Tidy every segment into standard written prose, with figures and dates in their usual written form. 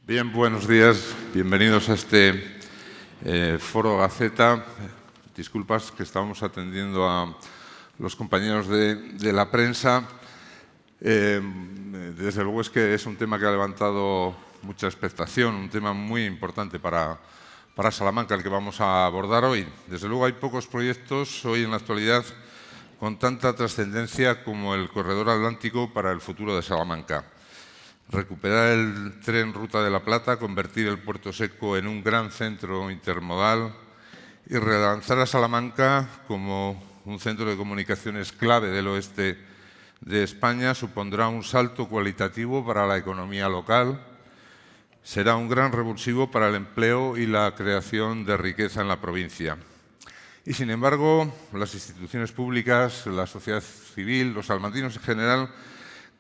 Bien, buenos días. Bienvenidos a este Foro Gaceta. Disculpas que estábamos atendiendo a los compañeros de la prensa. Desde luego es que es un tema que ha levantado mucha expectación, un tema muy importante para Salamanca, el que vamos a abordar hoy. Desde luego hay pocos proyectos hoy en la actualidad con tanta trascendencia como el Corredor Atlántico para el futuro de Salamanca. Recuperar el tren Ruta de la Plata, convertir el Puerto Seco en un gran centro intermodal y relanzar a Salamanca como un centro de comunicaciones clave del oeste de España supondrá un salto cualitativo para la economía local, será un gran revulsivo para el empleo y la creación de riqueza en la provincia. Y sin embargo, las instituciones públicas, la sociedad civil, los salmantinos en general,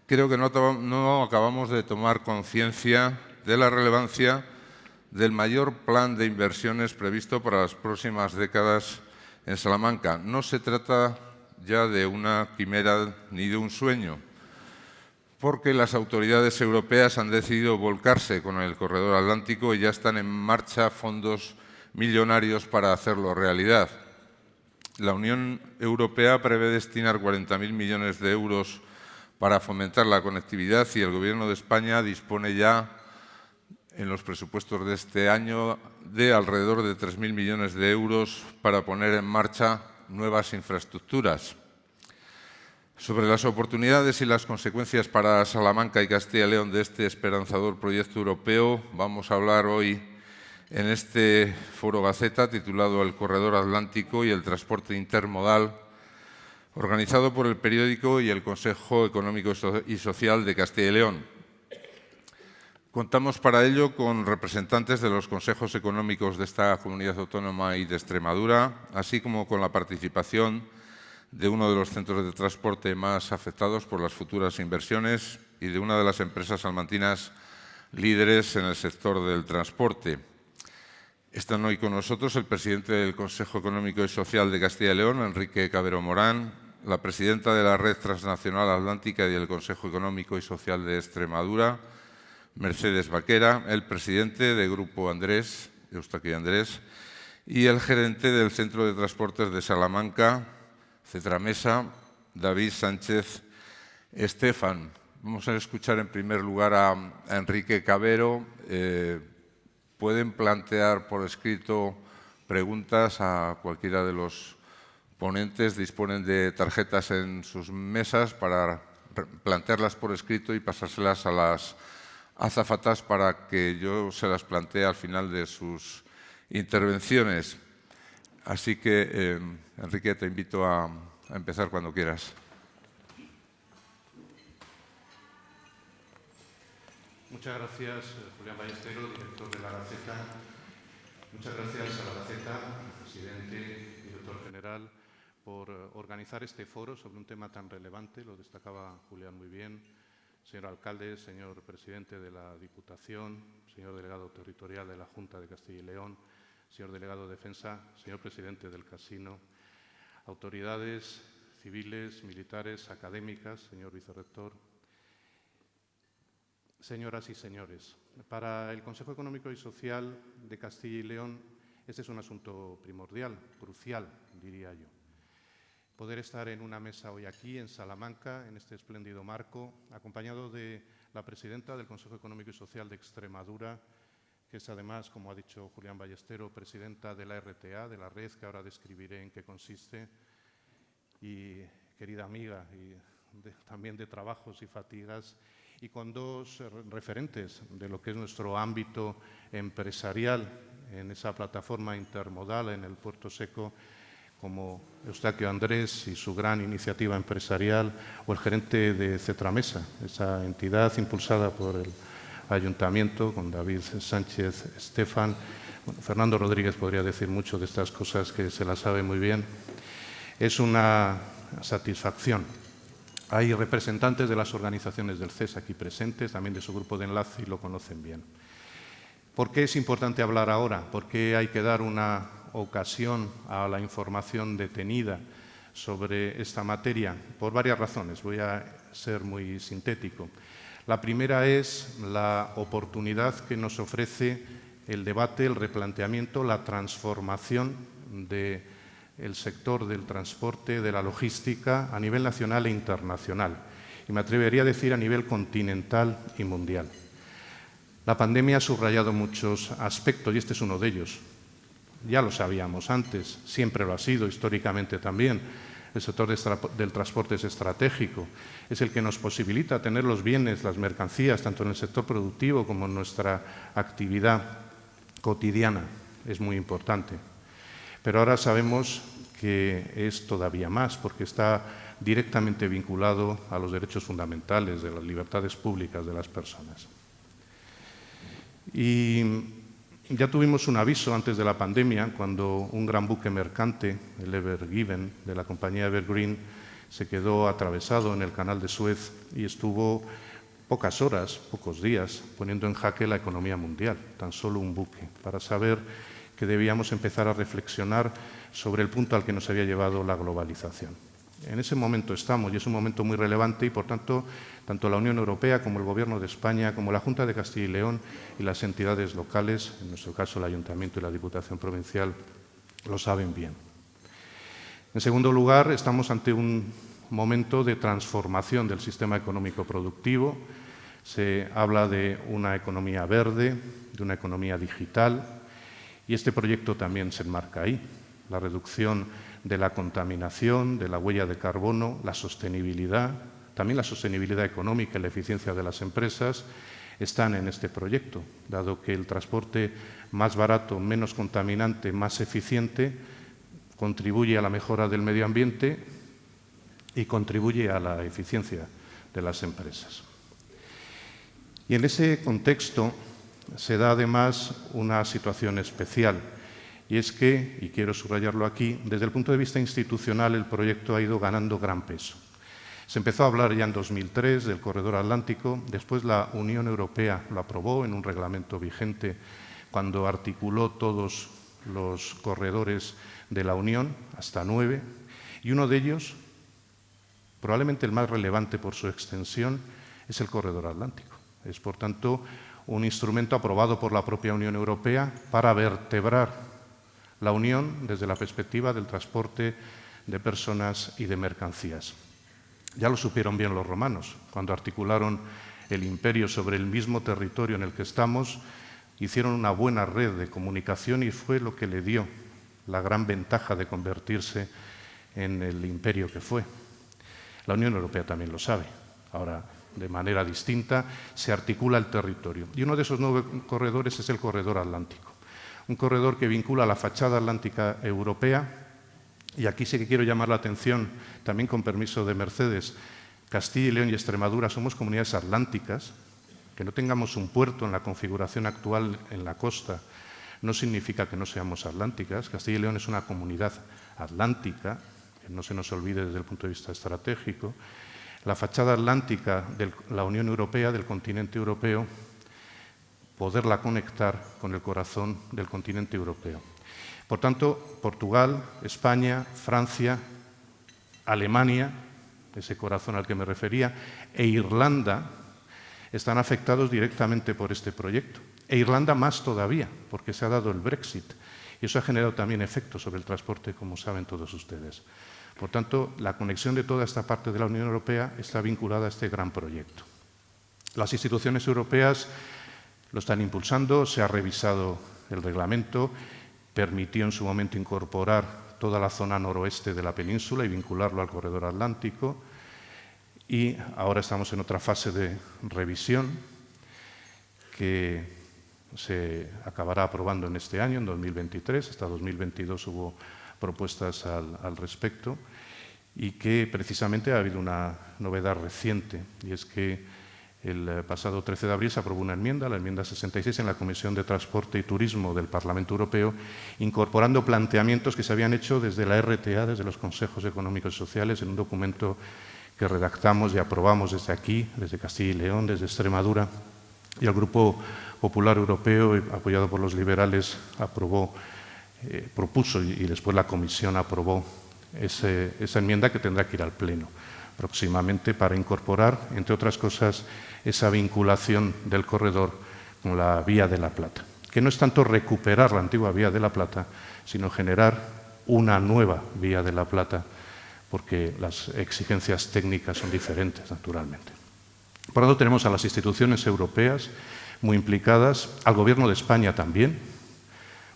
creo que no acabamos de tomar conciencia de la relevancia del mayor plan de inversiones previsto para las próximas décadas en Salamanca. No se trata ya de una quimera ni de un sueño, porque las autoridades europeas han decidido volcarse con el Corredor Atlántico y ya están en marcha fondos millonarios para hacerlo realidad. La Unión Europea prevé destinar 40.000 millones de euros para fomentar la conectividad y el Gobierno de España dispone ya en los presupuestos de este año de alrededor de 3.000 millones de euros para poner en marcha nuevas infraestructuras. Sobre las oportunidades y las consecuencias para Salamanca y Castilla y León de este esperanzador proyecto europeo vamos a hablar hoy en este Foro Gaceta titulado El Corredor Atlántico y el transporte intermodal, organizado por el periódico y el Consejo Económico y Social de Castilla y León. Contamos para ello con representantes de los consejos económicos de esta comunidad autónoma y de Extremadura, así como con la participación de uno de los centros de transporte más afectados por las futuras inversiones y de una de las empresas salmantinas líderes en el sector del transporte. Están hoy con nosotros el presidente del Consejo Económico y Social de Castilla y León, Enrique Cabero Morán, la presidenta de la Red Transnacional Atlántica y del Consejo Económico y Social de Extremadura, Mercedes Vaquera, el presidente de Grupo Andrés, Eustaquio Andrés, y el gerente del Centro de Transportes de Salamanca, Cetramesa, David Sánchez Estefan. Vamos a escuchar en primer lugar a Enrique Cabero. Pueden plantear por escrito preguntas a cualquiera de los ponentes, disponen de tarjetas en sus mesas para plantearlas por escrito y pasárselas a las azafatas para que yo se las plantee al final de sus intervenciones. Así que, Enrique, te invito a empezar cuando quieras. Muchas gracias, Julián Ballestero, director de la Gaceta. Muchas gracias a la Gaceta, presidente, director general, por organizar este foro sobre un tema tan relevante. Lo destacaba Julián muy bien. Señor alcalde, señor presidente de la Diputación, señor delegado territorial de la Junta de Castilla y León, señor delegado de Defensa, señor presidente del Casino, autoridades civiles, militares, académicas, señor vicerrector, señoras y señores. Para el Consejo Económico y Social de Castilla y León, este es un asunto primordial, crucial, diría yo. Poder estar en una mesa hoy aquí, en Salamanca, en este espléndido marco, acompañado de la presidenta del Consejo Económico y Social de Extremadura, que es además, como ha dicho Julián Ballestero, presidenta de la RTA, de la red, que ahora describiré en qué consiste, y querida amiga, y también de trabajos y fatigas, y con dos referentes de lo que es nuestro ámbito empresarial en esa plataforma intermodal en el Puerto Seco, como Eustaquio Andrés y su gran iniciativa empresarial, o el gerente de Cetramesa, esa entidad impulsada por el Ayuntamiento, con David Sánchez Estefan. Bueno, Fernando Rodríguez podría decir mucho de estas cosas, que se las sabe muy bien. Es una satisfacción. Hay representantes de las organizaciones del CES aquí presentes, también de su grupo de enlace, y lo conocen bien. ¿Por qué es importante hablar ahora? ¿Por qué hay que dar una ocasión a la información detenida sobre esta materia? Por varias razones. Voy a ser muy sintético. La primera es la oportunidad que nos ofrece el debate, el replanteamiento, la transformación del sector del transporte, de la logística a nivel nacional e internacional. Y me atrevería a decir a nivel continental y mundial. La pandemia ha subrayado muchos aspectos y este es uno de ellos. Ya lo sabíamos antes, siempre lo ha sido, históricamente también. El sector del transporte es estratégico, es el que nos posibilita tener los bienes, las mercancías, tanto en el sector productivo como en nuestra actividad cotidiana. Es muy importante. Pero ahora sabemos que es todavía más, porque está directamente vinculado a los derechos fundamentales, de las libertades públicas de las personas. Y ya tuvimos un aviso antes de la pandemia, cuando un gran buque mercante, el Ever Given, de la compañía Evergreen, se quedó atravesado en el canal de Suez y estuvo pocas horas, pocos días, poniendo en jaque la economía mundial, tan solo un buque, para saber que debíamos empezar a reflexionar sobre el punto al que nos había llevado la globalización. En ese momento estamos y es un momento muy relevante y, por tanto, tanto la Unión Europea como el Gobierno de España, como la Junta de Castilla y León y las entidades locales, en nuestro caso el Ayuntamiento y la Diputación Provincial, lo saben bien. En segundo lugar, estamos ante un momento de transformación del sistema económico productivo. Se habla de una economía verde, de una economía digital y este proyecto también se enmarca ahí. La reducción de la contaminación, de la huella de carbono, la sostenibilidad, también la sostenibilidad económica y la eficiencia de las empresas están en este proyecto, dado que el transporte más barato, menos contaminante, más eficiente, contribuye a la mejora del medio ambiente y contribuye a la eficiencia de las empresas. Y en ese contexto se da además una situación especial. Y es que, y quiero subrayarlo aquí, desde el punto de vista institucional el proyecto ha ido ganando gran peso. Se empezó a hablar ya en 2003 del Corredor Atlántico, después la Unión Europea lo aprobó en un reglamento vigente cuando articuló todos los corredores de la Unión, hasta 9, y uno de ellos, probablemente el más relevante por su extensión, es el Corredor Atlántico. Es, por tanto, un instrumento aprobado por la propia Unión Europea para vertebrar la Unión desde la perspectiva del transporte de personas y de mercancías. Ya lo supieron bien los romanos, cuando articularon el imperio sobre el mismo territorio en el que estamos, hicieron una buena red de comunicación y fue lo que le dio la gran ventaja de convertirse en el imperio que fue. La Unión Europea también lo sabe. Ahora, de manera distinta, se articula el territorio. Y uno de esos 9 corredores es el Corredor Atlántico. Un corredor que vincula la fachada atlántica europea, y aquí sí que quiero llamar la atención, también con permiso de Mercedes, Castilla y León y Extremadura somos comunidades atlánticas. Que no tengamos un puerto en la configuración actual en la costa no significa que no seamos atlánticas. Castilla y León es una comunidad atlántica, que no se nos olvide desde el punto de vista estratégico. La fachada atlántica de la Unión Europea, del continente europeo, poderla conectar con el corazón del continente europeo. Por tanto, Portugal, España, Francia, Alemania, ese corazón al que me refería, e Irlanda están afectados directamente por este proyecto. E Irlanda más todavía, porque se ha dado el Brexit. Y eso ha generado también efectos sobre el transporte, como saben todos ustedes. Por tanto, la conexión de toda esta parte de la Unión Europea está vinculada a este gran proyecto. Las instituciones europeas lo están impulsando, se ha revisado el reglamento, permitió en su momento incorporar toda la zona noroeste de la península y vincularlo al Corredor Atlántico y ahora estamos en otra fase de revisión que se acabará aprobando en este año, en 2023, hasta 2022 hubo propuestas al respecto y que precisamente ha habido una novedad reciente y es que el pasado 13 de abril se aprobó una enmienda, la enmienda 66, en la Comisión de Transporte y Turismo del Parlamento Europeo, incorporando planteamientos que se habían hecho desde la RTA, desde los Consejos Económicos y Sociales, en un documento que redactamos y aprobamos desde aquí, desde Castilla y León, desde Extremadura, y el Grupo Popular Europeo, apoyado por los liberales, propuso y después la Comisión aprobó esa enmienda que tendrá que ir al Pleno próximamente para incorporar, entre otras cosas, esa vinculación del corredor con la Vía de la Plata, que no es tanto recuperar la antigua Vía de la Plata, sino generar una nueva Vía de la Plata, porque las exigencias técnicas son diferentes, naturalmente. Por lo tanto, tenemos a las instituciones europeas muy implicadas, al Gobierno de España también.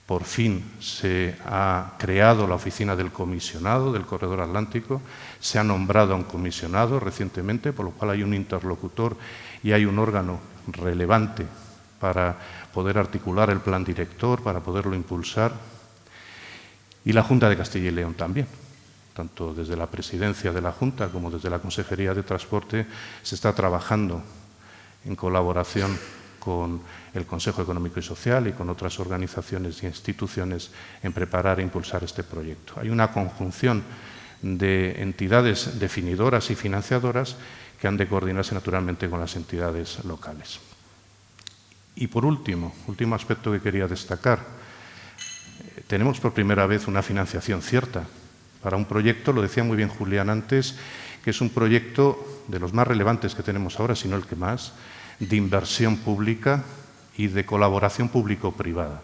Por fin se ha creado la oficina del comisionado del Corredor Atlántico, se ha nombrado a un comisionado recientemente, por lo cual hay un interlocutor y hay un órgano relevante para poder articular el plan director, para poderlo impulsar, y la Junta de Castilla y León también. Tanto desde la presidencia de la Junta como desde la Consejería de Transporte se está trabajando en colaboración con el Consejo Económico y Social y con otras organizaciones e instituciones en preparar e impulsar este proyecto. Hay una conjunción de entidades definidoras y financiadoras que han de coordinarse naturalmente con las entidades locales. Y por último aspecto que quería destacar, tenemos por primera vez una financiación cierta para un proyecto, lo decía muy bien Julián antes, que es un proyecto de los más relevantes que tenemos ahora, si no el que más, de inversión pública y de colaboración público-privada.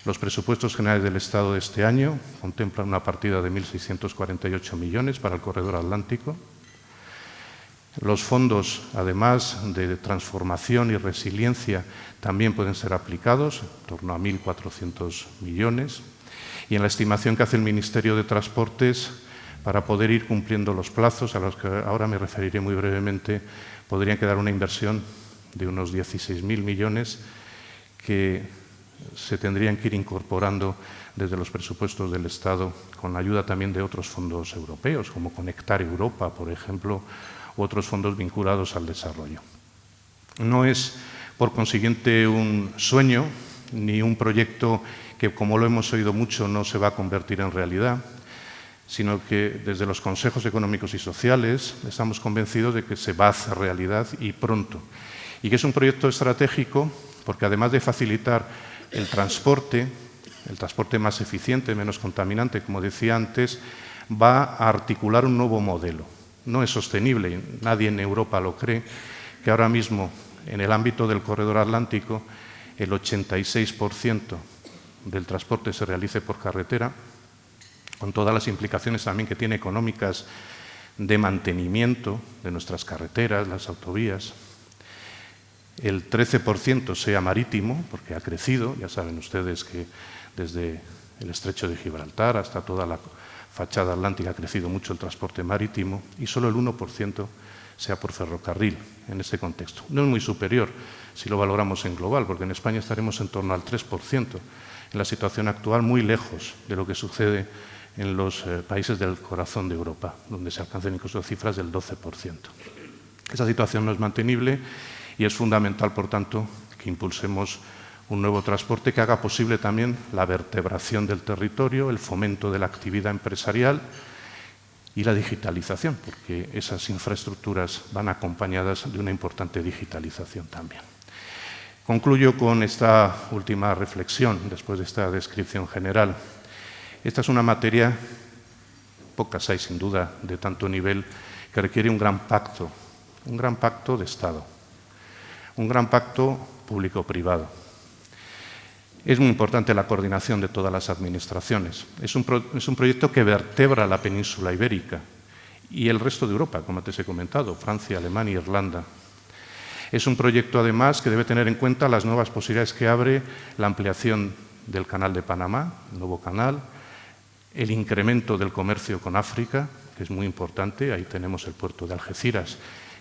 Los presupuestos generales del Estado de este año contemplan una partida de 1.648 millones para el Corredor Atlántico. Los fondos, además de transformación y resiliencia, también pueden ser aplicados, en torno a 1.400 millones. Y en la estimación que hace el Ministerio de Transportes, para poder ir cumpliendo los plazos, a los que ahora me referiré muy brevemente, podrían quedar una inversión de unos 16.000 millones que se tendrían que ir incorporando desde los presupuestos del Estado, con la ayuda también de otros fondos europeos, como Conectar Europa, por ejemplo, u otros fondos vinculados al desarrollo. No es, por consiguiente, un sueño ni un proyecto que, como lo hemos oído mucho, no se va a convertir en realidad, sino que desde los consejos económicos y sociales estamos convencidos de que se va a hacer realidad y pronto. Y que es un proyecto estratégico porque, además de facilitar el transporte más eficiente, menos contaminante, como decía antes, va a articular un nuevo modelo. No es sostenible, nadie en Europa lo cree, que ahora mismo en el ámbito del Corredor Atlántico el 86% del transporte se realice por carretera, con todas las implicaciones también que tiene económicas de mantenimiento de nuestras carreteras, las autovías. El 13% sea marítimo, porque ha crecido, ya saben ustedes que desde el Estrecho de Gibraltar hasta toda la fachada atlántica ha crecido mucho el transporte marítimo, y solo el 1% sea por ferrocarril en este contexto. No es muy superior si lo valoramos en global, porque en España estaremos en torno al 3%, en la situación actual muy lejos de lo que sucede en los países del corazón de Europa, donde se alcanzan incluso cifras del 12%. Esa situación no es mantenible y es fundamental, por tanto, que impulsemos un nuevo transporte que haga posible también la vertebración del territorio, el fomento de la actividad empresarial y la digitalización, porque esas infraestructuras van acompañadas de una importante digitalización también. Concluyo con esta última reflexión, después de esta descripción general. Esta es una materia, pocas hay sin duda, de tanto nivel, que requiere un gran pacto de Estado, un gran pacto público-privado. Es muy importante la coordinación de todas las administraciones. Es un proyecto que vertebra la península ibérica y el resto de Europa, como antes he comentado, Francia, Alemania, Irlanda. Es un proyecto, además, que debe tener en cuenta las nuevas posibilidades que abre la ampliación del Canal de Panamá, el nuevo canal, el incremento del comercio con África, que es muy importante. Ahí tenemos el puerto de Algeciras,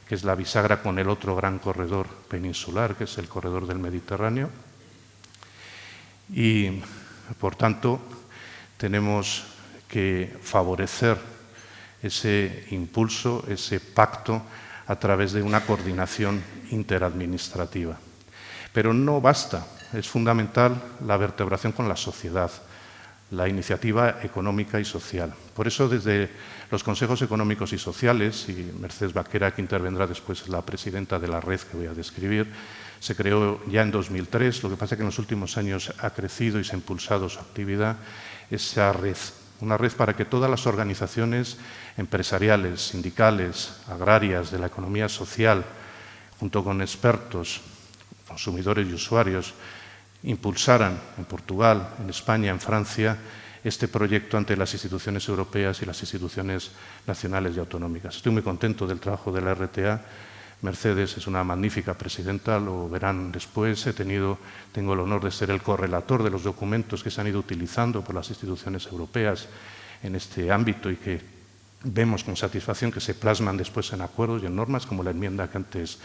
que es la bisagra con el otro gran corredor peninsular, que es el corredor del Mediterráneo. Y, por tanto, tenemos que favorecer ese impulso, ese pacto, a través de una coordinación interadministrativa. Pero no basta, es fundamental la vertebración con la sociedad, la iniciativa económica y social. Por eso, desde los consejos económicos y sociales, y Mercedes Vaquera, que intervendrá después, es la presidenta de la red que voy a describir, se creó ya en 2003, lo que pasa es que en los últimos años ha crecido y se ha impulsado su actividad, esa red una red para que todas las organizaciones empresariales, sindicales, agrarias, de la economía social, junto con expertos, consumidores y usuarios, impulsaran en Portugal, en España, en Francia, este proyecto ante las instituciones europeas y las instituciones nacionales y autonómicas. Estoy muy contento del trabajo de la RTA. Mercedes es una magnífica presidenta, lo verán después. Tengo el honor de ser el correlator de los documentos que se han ido utilizando por las instituciones europeas en este ámbito y que vemos con satisfacción que se plasman después en acuerdos y en normas, como la enmienda que antes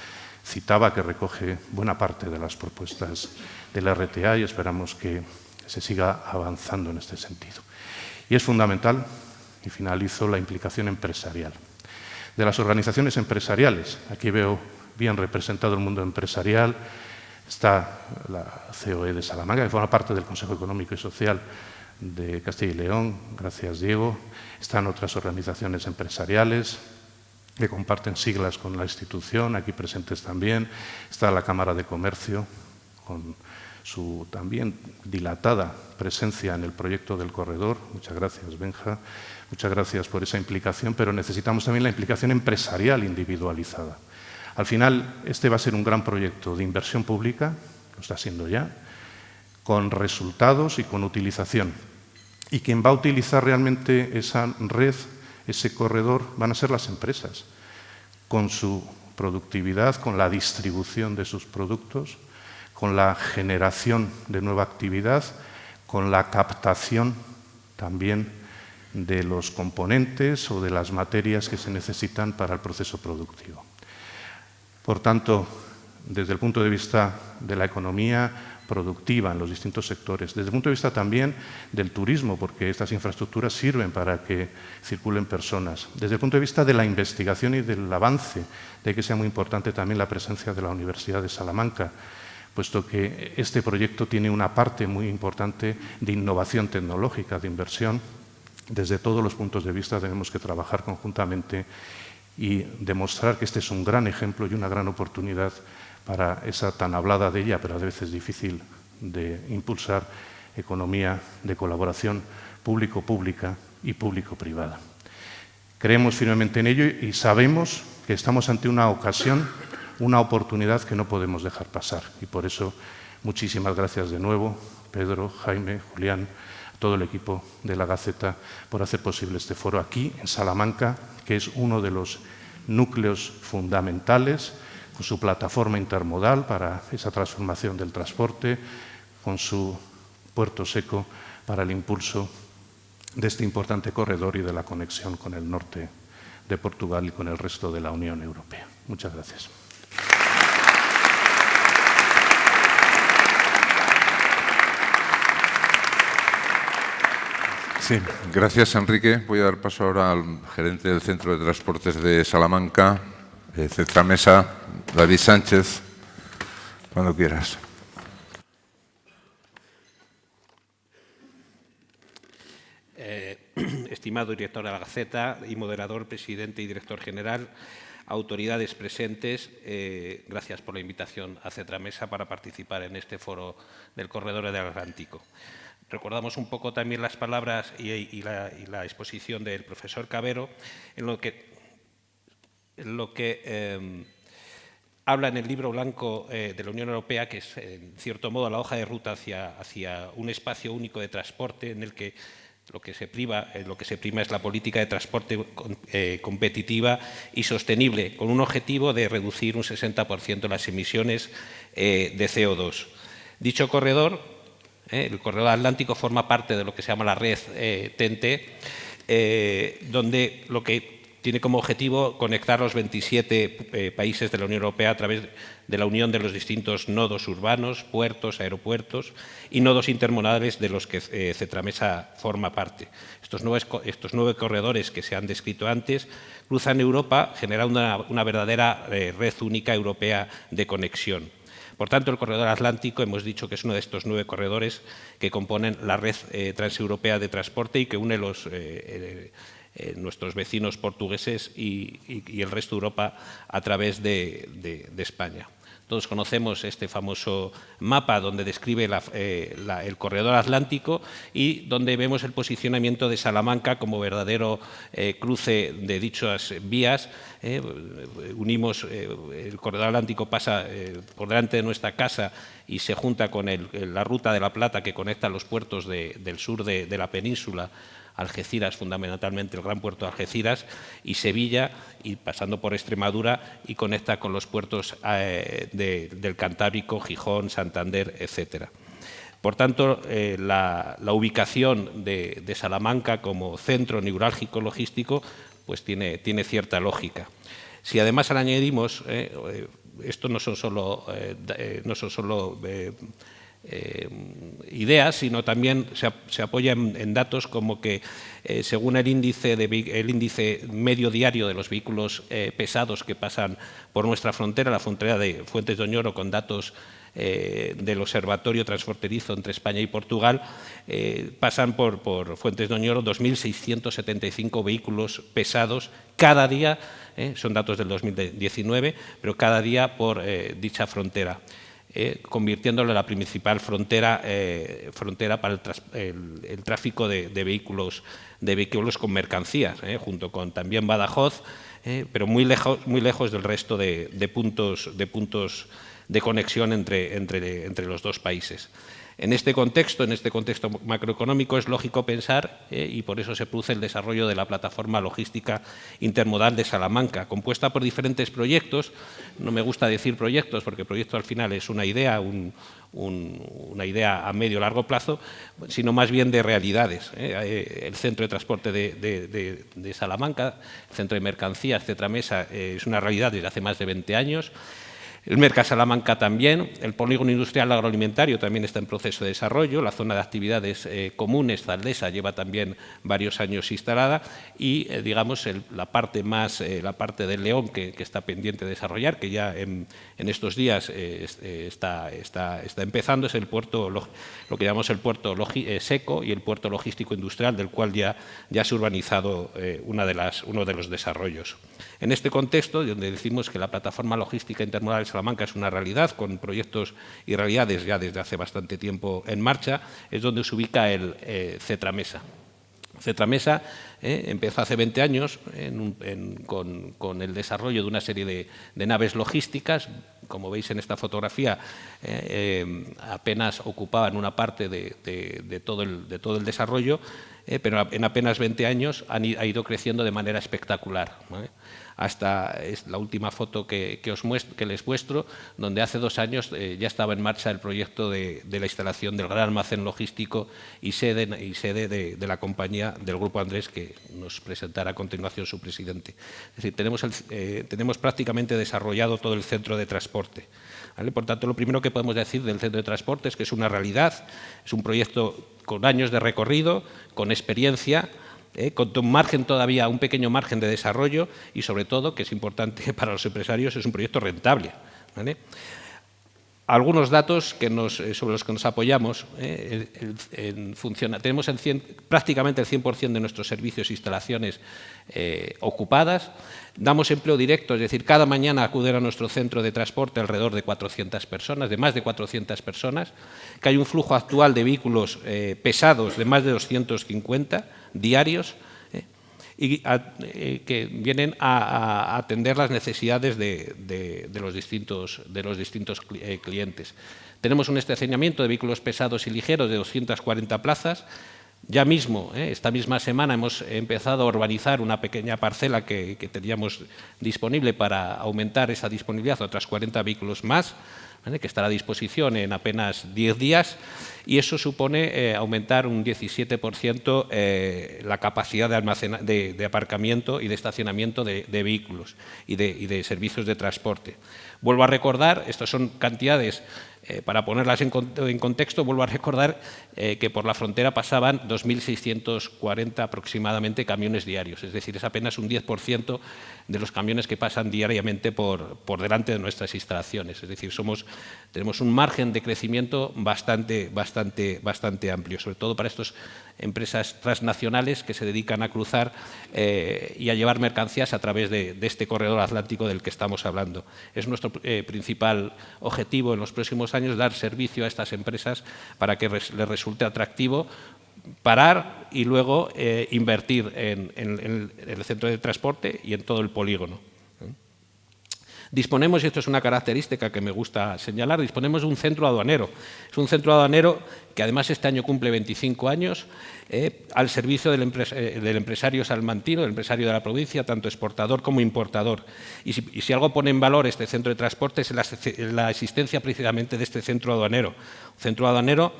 citaba, que recoge buena parte de las propuestas de la RTA, y esperamos que se siga avanzando en este sentido. Y es fundamental, y finalizo, la implicación empresarial. De las organizaciones empresariales, aquí veo bien representado el mundo empresarial, está la COE de Salamanca, que forma parte del Consejo Económico y Social de Castilla y León, gracias Diego. Están otras organizaciones empresariales que comparten siglas con la institución, aquí presentes también. Está la Cámara de Comercio, con su también dilatada presencia en el proyecto del corredor. Muchas gracias, Benja. Muchas gracias por esa implicación, pero necesitamos también la implicación empresarial individualizada. Al final, este va a ser un gran proyecto de inversión pública, lo está siendo ya, con resultados y con utilización. Y quien va a utilizar realmente esa red, ese corredor, van a ser las empresas, con su productividad, con la distribución de sus productos, con la generación de nueva actividad, con la captación también de los componentes o de las materias que se necesitan para el proceso productivo. Por tanto, desde el punto de vista de la economía productiva en los distintos sectores, desde el punto de vista también del turismo, porque estas infraestructuras sirven para que circulen personas, desde el punto de vista de la investigación y del avance, de que sea muy importante también la presencia de la Universidad de Salamanca, puesto que este proyecto tiene una parte muy importante de innovación tecnológica, de inversión. Desde todos los puntos de vista tenemos que trabajar conjuntamente y demostrar que este es un gran ejemplo y una gran oportunidad para esa tan hablada de ella, pero a veces difícil de impulsar, economía de colaboración público-pública y público-privada. Creemos firmemente en ello y sabemos que estamos ante una ocasión, una oportunidad que no podemos dejar pasar. Y por eso, muchísimas gracias de nuevo, Pedro, Jaime, Julián, a todo el equipo de la Gaceta por hacer posible este foro aquí, en Salamanca, que es uno de los núcleos fundamentales, con su plataforma intermodal para esa transformación del transporte, con su puerto seco para el impulso de este importante corredor y de la conexión con el norte de Portugal y con el resto de la Unión Europea. Muchas gracias. Sí, gracias, Enrique. Voy a dar paso ahora al gerente del Centro de Transportes de Salamanca, Cetramesa, David Sánchez, cuando quieras. Estimado director de la Gaceta y moderador, presidente y director general, autoridades presentes, gracias por la invitación a Cetramesa para participar en este foro del Corredor del Atlántico. Recordamos un poco también las palabras y la exposición del profesor Cabero, en lo que habla en el libro blanco de la Unión Europea, que es, en cierto modo, la hoja de ruta hacia un espacio único de transporte en el que lo que se prima es la política de transporte competitiva y sostenible, con un objetivo de reducir un 60% las emisiones de CO2. Dicho corredor, el corredor atlántico, forma parte de lo que se llama la red TEN-T, donde lo que tiene como objetivo conectar los 27 países de la Unión Europea a través de la unión de los distintos nodos urbanos, puertos, aeropuertos y nodos intermodales de los que Cetramesa forma parte. Estos 9 corredores que se han descrito antes cruzan Europa, generando una verdadera red única europea de conexión. Por tanto, el corredor atlántico hemos dicho que es uno de estos 9 corredores que componen la red transeuropea de transporte y que une nuestros vecinos portugueses y el resto de Europa a través de España. Todos conocemos este famoso mapa donde describe el corredor atlántico y donde vemos el posicionamiento de Salamanca como verdadero cruce de dichas vías. Unimos, el corredor atlántico pasa por delante de nuestra casa y se junta con la ruta de la Plata que conecta los puertos del sur de la península, Algeciras, fundamentalmente el gran puerto de Algeciras, y Sevilla, y pasando por Extremadura, y conecta con los puertos del Cantábrico, Gijón, Santander, etcétera. Por tanto, la ubicación de Salamanca como centro neurálgico logístico pues tiene cierta lógica. Si además le añadimos, esto no son solo ideas, sino también se apoya en datos como que, según el índice medio diario de los vehículos pesados que pasan por nuestra frontera, la frontera de Fuentes de Oñoro, con datos del Observatorio Transfronterizo entre España y Portugal, pasan por Fuentes de Oñoro 2.675 vehículos pesados cada día, son datos del 2019, pero cada día por dicha frontera. Convirtiéndolo en la principal frontera para el tráfico de vehículos con mercancías, junto con también Badajoz, pero muy lejos del resto de puntos de conexión entre los dos países. En este contexto macroeconómico, es lógico pensar, y por eso se produce el desarrollo de la plataforma logística intermodal de Salamanca, compuesta por diferentes proyectos. No me gusta decir proyectos, porque proyecto al final es una idea, una idea a medio o largo plazo, sino más bien de realidades. El centro de transporte de Salamanca, el centro de mercancías, Cetramesa, es una realidad desde hace más de 20 años. El Merca Salamanca también, el polígono industrial agroalimentario también está en proceso de desarrollo, la zona de actividades comunes, Zaldesa, lleva también varios años instalada y, digamos, la parte del León que está pendiente de desarrollar, que ya en estos días está empezando, es el puerto, lo que llamamos el puerto seco y el puerto logístico industrial, del cual ya se ha urbanizado uno de los desarrollos. En este contexto, donde decimos que la plataforma logística intermodal de Salamanca es una realidad, con proyectos y realidades ya desde hace bastante tiempo en marcha, es donde se ubica el Cetramesa. Cetramesa empezó hace 20 años con el desarrollo de una serie de naves logísticas. Como veis en esta fotografía, apenas ocupaban una parte de todo el desarrollo, pero en apenas 20 años ha ido creciendo de manera espectacular, ¿vale? Hasta la última foto que les muestro, donde hace 2 años ya estaba en marcha el proyecto de la instalación del gran almacén logístico y sede de la compañía del Grupo Andrés, que nos presentará a continuación su presidente. Es decir, tenemos prácticamente desarrollado todo el centro de transporte, ¿vale? Por tanto, lo primero que podemos decir del centro de transporte es que es una realidad, es un proyecto con años de recorrido, con experiencia, con un pequeño margen de desarrollo y, sobre todo, que es importante para los empresarios, es un proyecto rentable, ¿vale? Algunos datos sobre los que nos apoyamos. Tenemos prácticamente el 100% de nuestros servicios e instalaciones ocupadas. Damos empleo directo, es decir, cada mañana acuden a nuestro centro de transporte alrededor de 400 personas, de más de 400 personas, que hay un flujo actual de vehículos pesados de más de 250 diarios, y que vienen a atender las necesidades de los distintos clientes. Tenemos un estacionamiento de vehículos pesados y ligeros de 240 plazas. Ya mismo, esta misma semana, hemos empezado a urbanizar una pequeña parcela que teníamos disponible para aumentar esa disponibilidad a otras 40 vehículos más, ¿vale?, que estará a disposición en apenas 10 días, y eso supone aumentar un 17% la capacidad de aparcamiento y de estacionamiento de vehículos y de servicios de transporte. Vuelvo a recordar, estas son cantidades Para ponerlas en contexto, vuelvo a recordar que por la frontera pasaban 2.640 aproximadamente camiones diarios, es decir, es apenas un 10% de los camiones que pasan diariamente por delante de nuestras instalaciones. Es decir, tenemos un margen de crecimiento bastante amplio, sobre todo para estas empresas transnacionales que se dedican a cruzar y a llevar mercancías a través de este corredor atlántico del que estamos hablando. Es nuestro principal objetivo en los próximos años dar servicio a estas empresas para que les resulte atractivo parar y luego invertir en el centro de transporte y en todo el polígono. Disponemos, y esto es una característica que me gusta señalar, disponemos de un centro aduanero. Es un centro aduanero que además este año cumple 25 años al servicio del empresario salmantino, del empresario de la provincia, tanto exportador como importador. Y si algo pone en valor este centro de transporte es la existencia precisamente de este centro aduanero. Un centro aduanero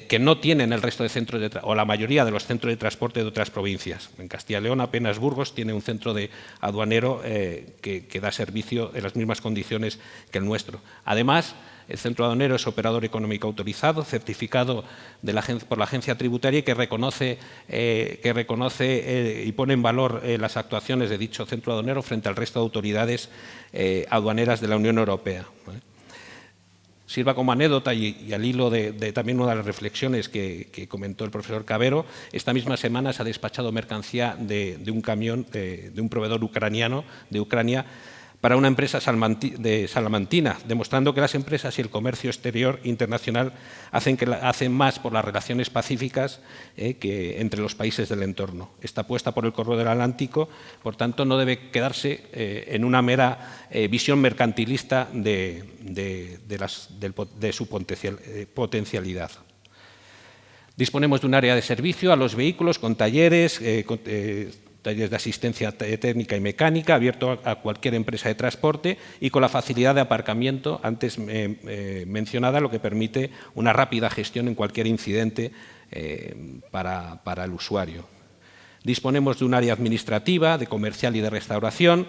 que no tienen el resto de centros o la mayoría de los centros de transporte de otras provincias. En Castilla y León apenas Burgos tiene un centro de aduanero que da servicio en las mismas condiciones que el nuestro. Además, el centro aduanero es operador económico autorizado, certificado por la agencia tributaria y que reconoce y pone en valor las actuaciones de dicho centro aduanero frente al resto de autoridades aduaneras de la Unión Europea. Sirva como anécdota y al hilo de también una de las reflexiones que comentó el profesor Cabero, esta misma semana se ha despachado mercancía de un camión de un proveedor ucraniano de Ucrania para una empresa salamantina, demostrando que las empresas y el comercio exterior internacional hacen más por las relaciones pacíficas que entre los países del entorno. Esta apuesta por el corredor del Atlántico, por tanto, no debe quedarse en una mera visión mercantilista de su potencialidad. Disponemos de un área de servicio a los vehículos con talleres, talleres de asistencia técnica y mecánica, abierto a cualquier empresa de transporte y con la facilidad de aparcamiento antes mencionada, lo que permite una rápida gestión en cualquier incidente para el usuario. Disponemos de un área administrativa, de comercial y de restauración,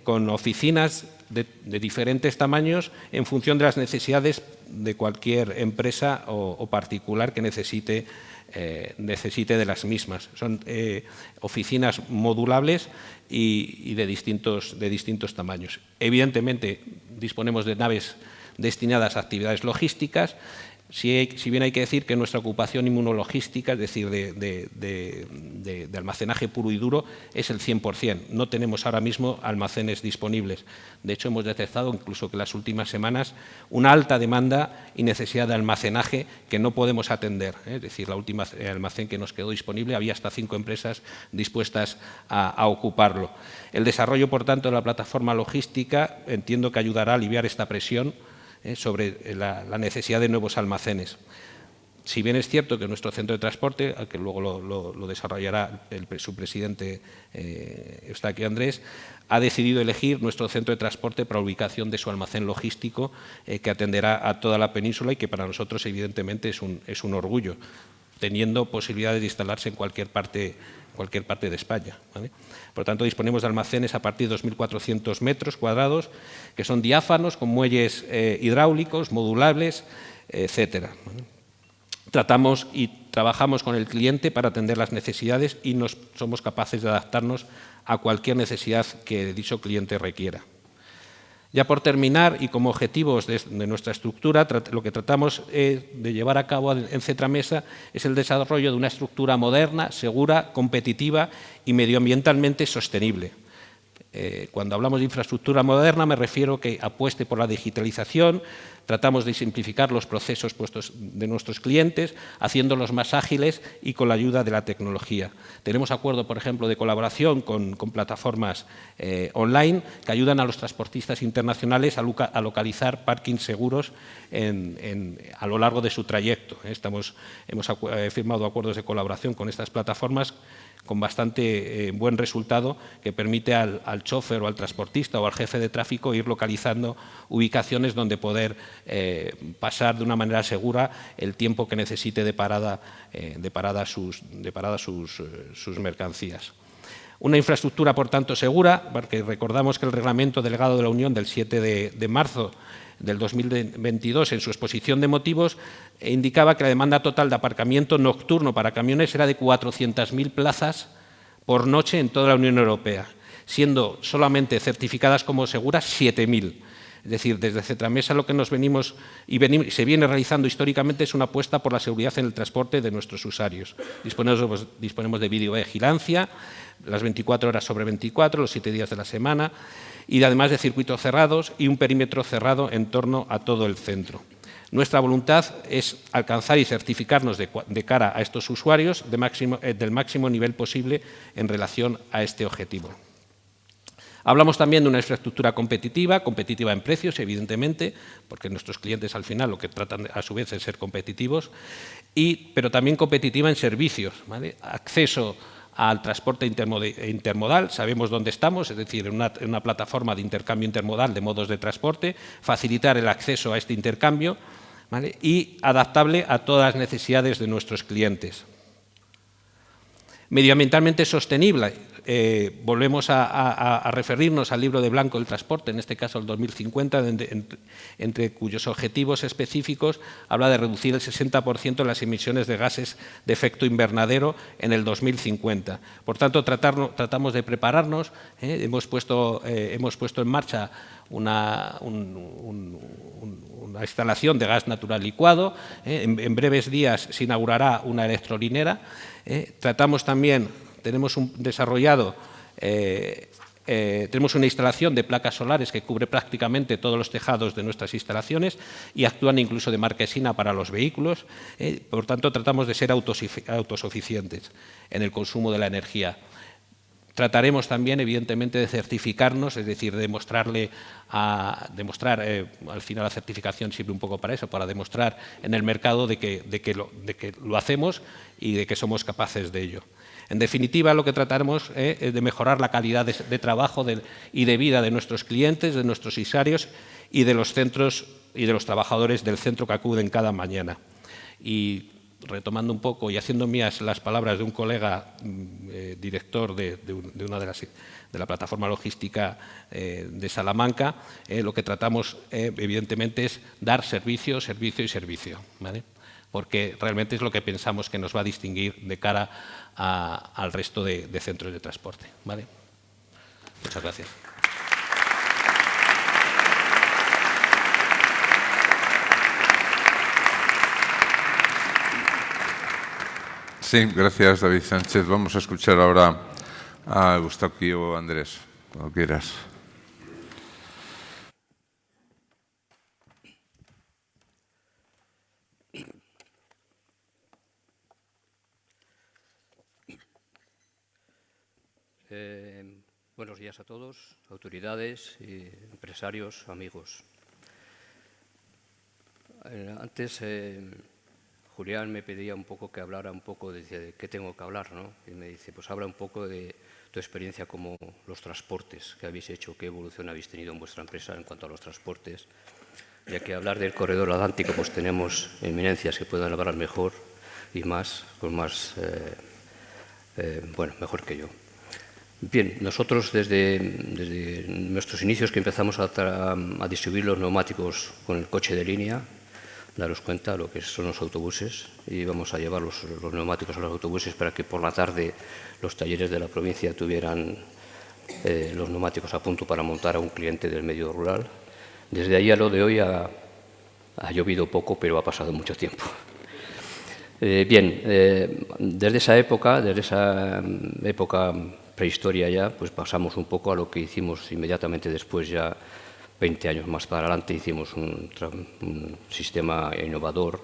con oficinas de diferentes tamaños en función de las necesidades de cualquier empresa o particular que necesite de las mismas. Son oficinas modulables y de distintos tamaños. Evidentemente, disponemos de naves destinadas a actividades logísticas. Si bien hay que decir que nuestra ocupación inmunologística, es decir, de almacenaje puro y duro, es el 100%. No tenemos ahora mismo almacenes disponibles. De hecho, hemos detectado, incluso que en las últimas semanas, una alta demanda y necesidad de almacenaje que no podemos atender. Es decir, la última almacén que nos quedó disponible, había hasta 5 empresas dispuestas a ocuparlo. El desarrollo, por tanto, de la plataforma logística entiendo que ayudará a aliviar esta presión sobre la necesidad de nuevos almacenes. Si bien es cierto que nuestro centro de transporte, al que luego lo desarrollará su presidente Eustaquio Andrés, ha decidido elegir nuestro centro de transporte para ubicación de su almacén logístico que atenderá a toda la península y que para nosotros evidentemente es un orgullo, teniendo posibilidades de instalarse en cualquier parte de España, ¿vale? Por lo tanto, disponemos de almacenes a partir de 2.400 metros cuadrados, que son diáfanos, con muelles hidráulicos, modulables, etcétera. Tratamos y trabajamos con el cliente para atender las necesidades y somos capaces de adaptarnos a cualquier necesidad que dicho cliente requiera. Ya por terminar, y como objetivos de nuestra estructura, lo que tratamos de llevar a cabo en Cetramesa es el desarrollo de una estructura moderna, segura, competitiva y medioambientalmente sostenible. Cuando hablamos de infraestructura moderna me refiero que apueste por la digitalización, tratamos de simplificar los procesos de nuestros clientes, haciéndolos más ágiles y con la ayuda de la tecnología. Tenemos acuerdo, por ejemplo, de colaboración con plataformas online que ayudan a los transportistas internacionales a localizar parkings seguros a lo largo de su trayecto. Hemos firmado acuerdos de colaboración con estas plataformas con bastante buen resultado, que permite al chofer o al transportista o al jefe de tráfico ir localizando ubicaciones donde poder pasar de una manera segura el tiempo que necesite de parada sus mercancías. Una infraestructura, por tanto, segura, porque recordamos que el reglamento delegado de la Unión del 7 de marzo del 2022, en su exposición de motivos, indicaba que la demanda total de aparcamiento nocturno para camiones era de 400.000 plazas por noche en toda la Unión Europea, siendo solamente certificadas como seguras 7.000. Es decir, desde Cetramesa lo que nos venimos y se viene realizando históricamente es una apuesta por la seguridad en el transporte de nuestros usuarios. Disponemos de videovigilancia, las 24 horas sobre 24, los 7 días de la semana, y además de circuitos cerrados y un perímetro cerrado en torno a todo el centro. Nuestra voluntad es alcanzar y certificarnos de cara a estos usuarios del máximo nivel posible en relación a este objetivo. Hablamos también de una infraestructura competitiva en precios, evidentemente, porque nuestros clientes al final lo que tratan a su vez es ser competitivos, pero también competitiva en servicios, ¿vale? Acceso al transporte intermodal, sabemos dónde estamos, es decir, en una plataforma de intercambio intermodal de modos de transporte, facilitar el acceso a este intercambio, ¿vale? Y adaptable a todas las necesidades de nuestros clientes. Medioambientalmente sostenible, volvemos a referirnos al libro de blanco del transporte, en este caso el 2050, entre cuyos objetivos específicos habla de reducir el 60% las emisiones de gases de efecto invernadero en el 2050. Por tanto, tratamos de prepararnos, hemos puesto en marcha una instalación de gas natural licuado, en breves días se inaugurará una electrolinera. Tratamos también, tenemos una instalación de placas solares que cubre prácticamente todos los tejados de nuestras instalaciones y actúan incluso de marquesina para los vehículos. Por tanto, tratamos de ser autosuficientes en el consumo de la energía. Trataremos también, evidentemente, de certificarnos, es decir, demostrar, al final la certificación sirve un poco para eso, para demostrar en el mercado de que lo hacemos y de que somos capaces de ello. En definitiva, lo que trataremos es de mejorar la calidad de trabajo y de vida de nuestros clientes, de nuestros usuarios y de los centros y de los trabajadores del centro que acuden cada mañana. Y retomando un poco y haciendo mías las palabras de un colega director de la plataforma logística de Salamanca, lo que tratamos evidentemente es dar servicio, servicio y servicio, ¿vale? Porque realmente es lo que pensamos que nos va a distinguir de cara al resto de centros de transporte, ¿vale? Muchas gracias. Sí, gracias, David Sánchez. Vamos a escuchar ahora a Eustaqui o Andrés, cuando quieras. Buenos días a todos, autoridades, empresarios, amigos. Antes Julián me pedía un poco que hablara un poco de qué tengo que hablar, ¿no? Y me dice, pues habla un poco de tu experiencia como los transportes que habéis hecho, qué evolución habéis tenido en vuestra empresa en cuanto a los transportes, ya que hablar del corredor atlántico pues tenemos eminencias que puedan hablar mejor y más, mejor que yo. Bien, nosotros desde nuestros inicios que empezamos a distribuir los neumáticos con el coche de línea, daros cuenta lo que son los autobuses, y vamos a llevar los neumáticos a los autobuses para que por la tarde los talleres de la provincia tuvieran los neumáticos a punto para montar a un cliente del medio rural. Desde ahí a lo de hoy ha llovido poco, pero ha pasado mucho tiempo. Desde esa época prehistoria ya, pues pasamos un poco a lo que hicimos inmediatamente después, ya 20 años más para adelante, hicimos un sistema innovador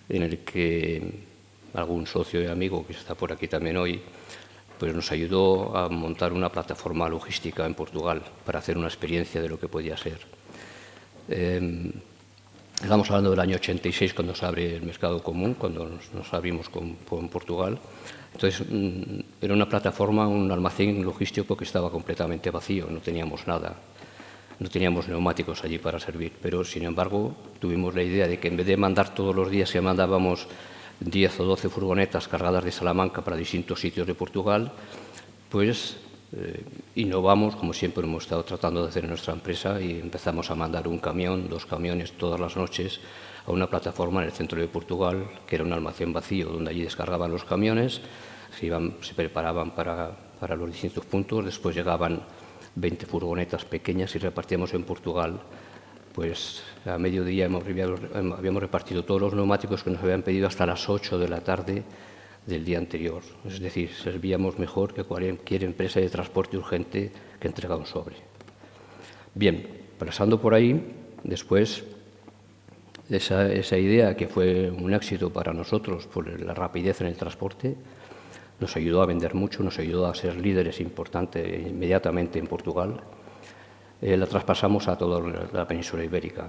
en el que algún socio y amigo que está por aquí también hoy, pues nos ayudó a montar una plataforma logística en Portugal para hacer una experiencia de lo que podía ser. Estamos hablando del año 86, cuando se abre el mercado común, cuando nos abrimos con Portugal. Entonces, era una plataforma, un almacén logístico que estaba completamente vacío, no teníamos nada. No teníamos neumáticos allí para servir, pero sin embargo tuvimos la idea de que en vez de mandar todos los días, que mandábamos 10 o 12 furgonetas cargadas de Salamanca para distintos sitios de Portugal, pues innovamos, como siempre hemos estado tratando de hacer en nuestra empresa, y empezamos a mandar un camión, 2 camiones todas las noches a una plataforma en el centro de Portugal, que era un almacén vacío, donde allí descargaban los camiones, se preparaban para los distintos puntos, después llegaban 20 furgonetas pequeñas y repartíamos en Portugal. Pues a mediodía habíamos repartido todos los neumáticos que nos habían pedido hasta las 8 de la tarde del día anterior. Es decir, servíamos mejor que cualquier empresa de transporte urgente que entrega un sobre. Bien, pasando por ahí, después esa idea, que fue un éxito para nosotros por la rapidez en el transporte, nos ayudó a vender mucho, nos ayudó a ser líderes importantes inmediatamente en Portugal. La traspasamos a toda la península ibérica,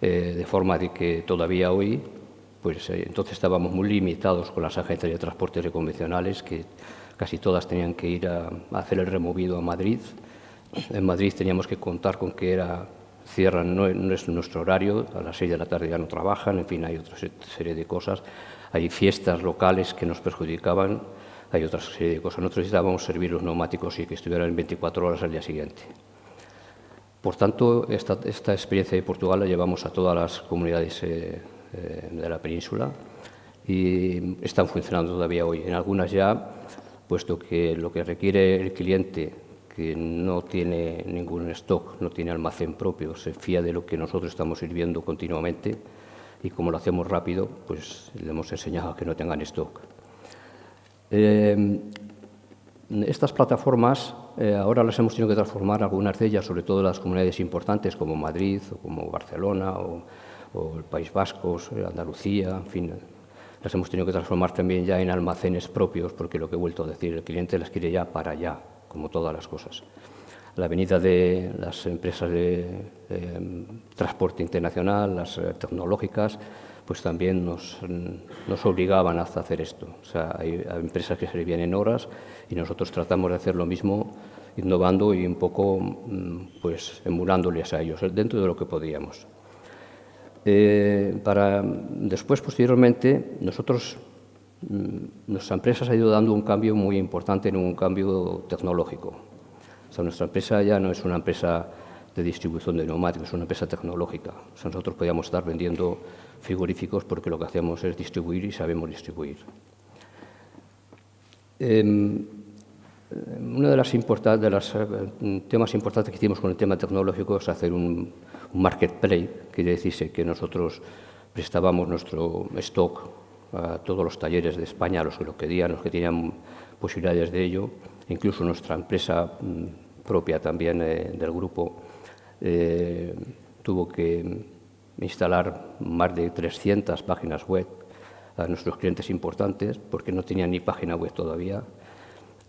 de forma de que todavía hoy, pues entonces estábamos muy limitados con las agencias de transportes convencionales, que casi todas tenían que ir a hacer el removido a Madrid. En Madrid teníamos que contar con que cierran, no es nuestro horario, a las 6 de la tarde ya no trabajan, en fin, hay otra serie de cosas. Hay fiestas locales que nos perjudicaban, hay otra serie de cosas. Nosotros necesitábamos servir los neumáticos y que estuvieran en 24 horas al día siguiente. Por tanto, esta experiencia de Portugal la llevamos a todas las comunidades de la península y están funcionando todavía hoy. En algunas ya, puesto que lo que requiere el cliente, que no tiene ningún stock, no tiene almacén propio, se fía de lo que nosotros estamos sirviendo continuamente, y como lo hacemos rápido, pues le hemos enseñado a que no tengan stock. Estas plataformas ahora las hemos tenido que transformar, algunas de ellas, sobre todo las comunidades importantes como Madrid o como Barcelona o el País Vasco, Andalucía, en fin, las hemos tenido que transformar también ya en almacenes propios, porque lo que he vuelto a decir, el cliente las quiere ya para allá, como todas las cosas. La venida de las empresas de transporte internacional, las tecnológicas, pues también nos obligaban a hacer esto. O sea, hay empresas que servían en horas y nosotros tratamos de hacer lo mismo, innovando y un poco pues emulándoles a ellos, dentro de lo que podíamos. Después, posteriormente, nuestra empresa se ha ido dando un cambio muy importante, en un cambio tecnológico. O sea, nuestra empresa ya no es una empresa de distribución de neumáticos, es una empresa tecnológica. O sea, nosotros podíamos estar vendiendo frigoríficos porque lo que hacemos es distribuir y sabemos distribuir. Uno de los temas importantes que hicimos con el tema tecnológico es hacer un marketplace, quiere decirse que nosotros prestábamos nuestro stock a todos los talleres de España, a los que lo querían, los que tenían posibilidades de ello. Incluso nuestra empresa propia también del grupo tuvo que instalar más de 300 páginas web a nuestros clientes importantes, porque no tenían ni página web todavía,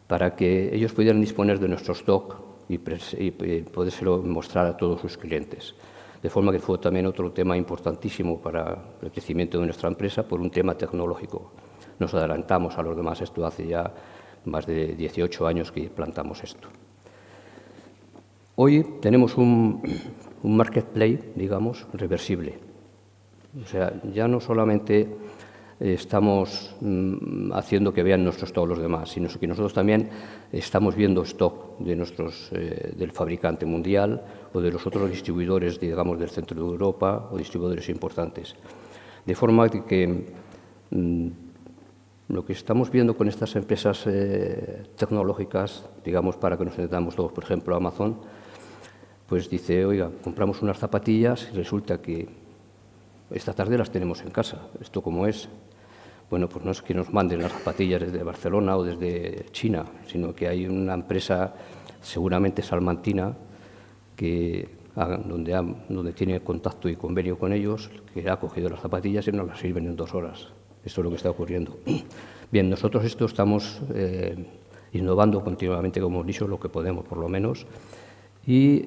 para que ellos pudieran disponer de nuestro stock y podérselo mostrar a todos sus clientes. De forma que fue también otro tema importantísimo para el crecimiento de nuestra empresa, por un tema tecnológico. Nos adelantamos a los demás, esto hace ya más de 18 años que plantamos esto. Hoy tenemos un marketplace, digamos, reversible. O sea, ya no solamente estamos haciendo que vean nuestro stock los demás, sino que nosotros también estamos viendo stock del fabricante mundial o de los otros distribuidores, digamos, del centro de Europa o distribuidores importantes. De forma que lo que estamos viendo con estas empresas tecnológicas, digamos, para que nos entendamos todos, por ejemplo, Amazon, pues dice, oiga, compramos unas zapatillas y resulta que esta tarde las tenemos en casa. ¿Esto cómo es? Bueno, pues no es que nos manden las zapatillas desde Barcelona o desde China, sino que hay una empresa, seguramente salmantina, donde tiene contacto y convenio con ellos, que ha cogido las zapatillas y nos las sirven en 2 horas. Esto es lo que está ocurriendo. Bien, nosotros esto estamos innovando continuamente, como hemos dicho, lo que podemos por lo menos, y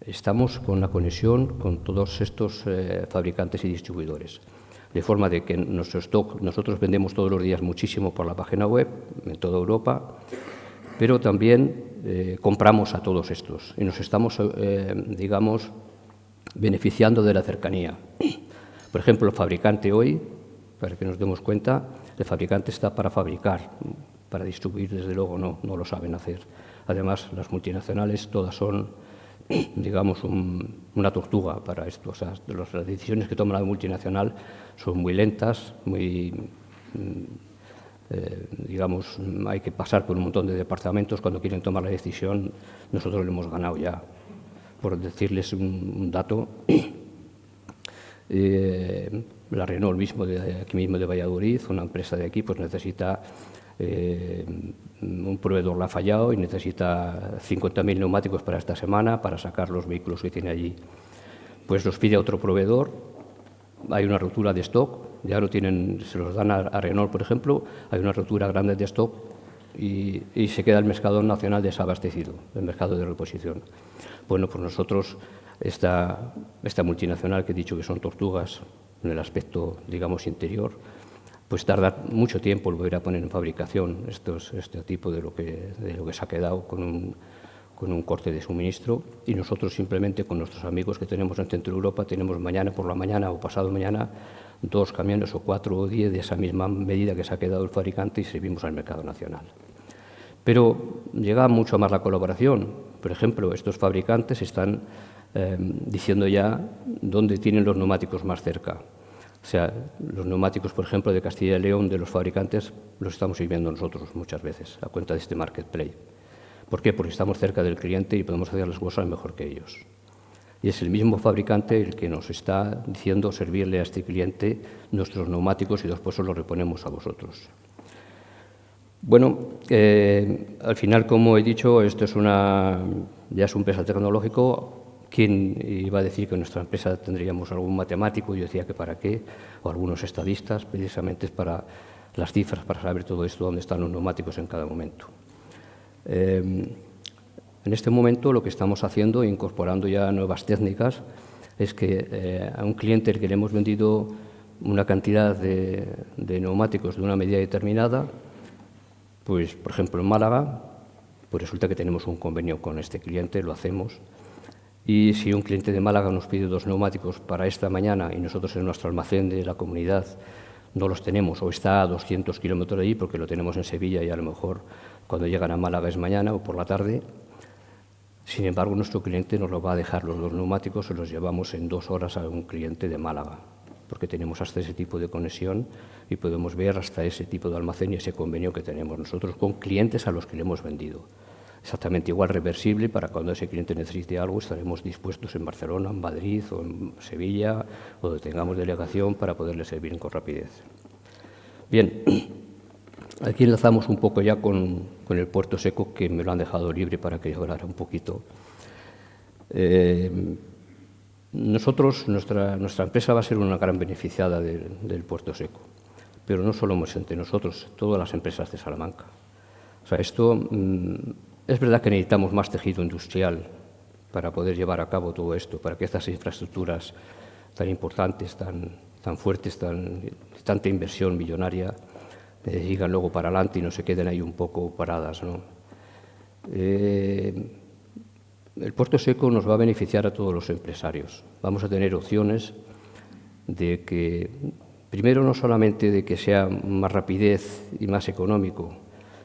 estamos con la conexión con todos estos fabricantes y distribuidores. De forma de que nuestro stock, nosotros vendemos todos los días muchísimo por la página web, en toda Europa, pero también compramos a todos estos y nos estamos, digamos, beneficiando de la cercanía. Por ejemplo, el fabricante hoy, para que nos demos cuenta, el fabricante está para fabricar. Para distribuir, desde luego, no lo saben hacer. Además, las multinacionales todas son, digamos, una tortuga para esto. O sea, las decisiones que toma la multinacional son muy lentas, muy... digamos, hay que pasar por un montón de departamentos. Cuando quieren tomar la decisión, nosotros lo hemos ganado ya. Por decirles un dato, la Renault mismo, aquí mismo de Valladolid, una empresa de aquí, pues necesita, un proveedor le ha fallado y necesita 50.000 neumáticos para esta semana para sacar los vehículos que tiene allí. Pues los pide a otro proveedor, hay una rotura de stock, ya no tienen, se los dan a Renault, por ejemplo, hay una rotura grande de stock y se queda el mercado nacional desabastecido, el mercado de reposición. Bueno, pues nosotros, esta multinacional que he dicho que son tortugas en el aspecto, digamos, interior, pues tarda mucho tiempo en volver a poner en fabricación este tipo de lo que se ha quedado con un corte de suministro, y nosotros simplemente con nuestros amigos que tenemos en Centro Europa tenemos mañana por la mañana o pasado mañana 2 camiones o 4 o 10 de esa misma medida que se ha quedado el fabricante y servimos al mercado nacional. Pero llega mucho más la colaboración. Por ejemplo, estos fabricantes están diciendo ya dónde tienen los neumáticos más cerca. O sea, los neumáticos, por ejemplo, de Castilla y León, de los fabricantes, los estamos sirviendo nosotros muchas veces, a cuenta de este marketplace. ¿Por qué? Porque estamos cerca del cliente y podemos hacer las cosas mejor que ellos. Y es el mismo fabricante el que nos está diciendo servirle a este cliente nuestros neumáticos y después os los reponemos a vosotros. Bueno, al final, como he dicho, esto es ya es un empresa tecnológico. ¿Quién iba a decir que en nuestra empresa tendríamos algún matemático? Yo decía que para qué, o algunos estadistas, precisamente es para las cifras, para saber todo esto, dónde están los neumáticos en cada momento. En este momento lo que estamos haciendo, incorporando ya nuevas técnicas, es que a un cliente al que le hemos vendido una cantidad de neumáticos de una medida determinada, pues por ejemplo en Málaga, pues resulta que tenemos un convenio con este cliente, lo hacemos. Y si un cliente de Málaga nos pide 2 neumáticos para esta mañana y nosotros en nuestro almacén de la comunidad no los tenemos, o está a 200 kilómetros de allí porque lo tenemos en Sevilla y a lo mejor cuando llegan a Málaga es mañana o por la tarde, sin embargo nuestro cliente nos lo va a dejar los 2 neumáticos, se los llevamos en 2 horas a un cliente de Málaga, porque tenemos hasta ese tipo de conexión y podemos ver hasta ese tipo de almacén y ese convenio que tenemos nosotros con clientes a los que le hemos vendido. Exactamente igual, reversible, para cuando ese cliente necesite algo estaremos dispuestos en Barcelona, en Madrid o en Sevilla, o donde tengamos delegación para poderle servir con rapidez. Bien, aquí enlazamos un poco ya con el puerto seco, que me lo han dejado libre para que yo hablara un poquito. Nosotros, nuestra empresa va a ser una gran beneficiada del puerto seco, pero no solo entre nosotros, todas las empresas de Salamanca. O sea, esto... Es verdad que necesitamos más tejido industrial para poder llevar a cabo todo esto, para que estas infraestructuras tan importantes, tan fuertes, tanta inversión millonaria, sigan luego para adelante y no se queden ahí un poco paradas, ¿no? El puerto seco nos va a beneficiar a todos los empresarios. Vamos a tener opciones de que, primero, no solamente de que sea más rapidez y más económico,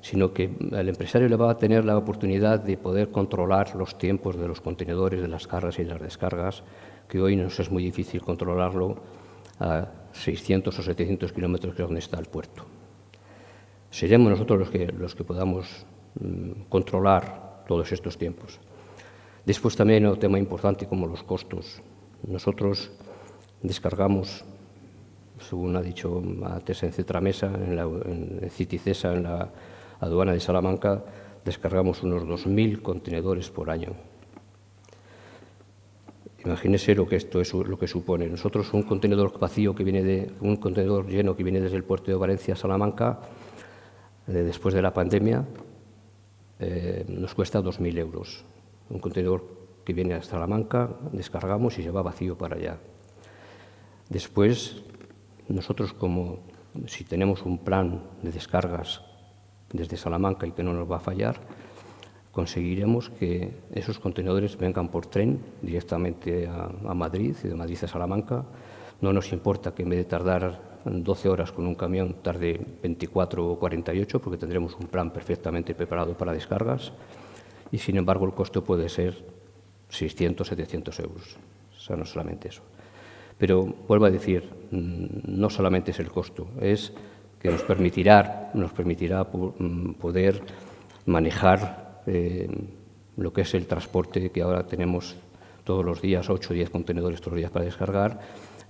sino que el empresario le va a tener la oportunidad de poder controlar los tiempos de los contenedores, de las cargas y las descargas, que hoy nos es muy difícil controlarlo a 600 o 700 kilómetros, que es donde está el puerto. Seremos nosotros los que podamos controlar todos estos tiempos. Después también otro tema importante como los costos. Nosotros descargamos, según ha dicho antes en Cetramesa, en Citicesa, en la aduana de Salamanca, descargamos unos 2.000 contenedores por año. Imagínese lo que esto es lo que supone. Nosotros un contenedor vacío un contenedor lleno que viene desde el puerto de Valencia a Salamanca, después de la pandemia, nos cuesta 2.000 euros. Un contenedor que viene a Salamanca, descargamos y se va vacío para allá. Después, nosotros si tenemos un plan de descargas desde Salamanca y que no nos va a fallar, conseguiremos que esos contenedores vengan por tren directamente a Madrid y de Madrid a Salamanca. No nos importa que en vez de tardar 12 horas con un camión tarde 24 o 48, porque tendremos un plan perfectamente preparado para descargas, y sin embargo el costo puede ser 600, 700 euros. O sea, no solamente eso. Pero vuelvo a decir, no solamente es el costo, es que nos permitirá poder manejar lo que es el transporte, que ahora tenemos todos los días 8 o 10 contenedores todos los días para descargar,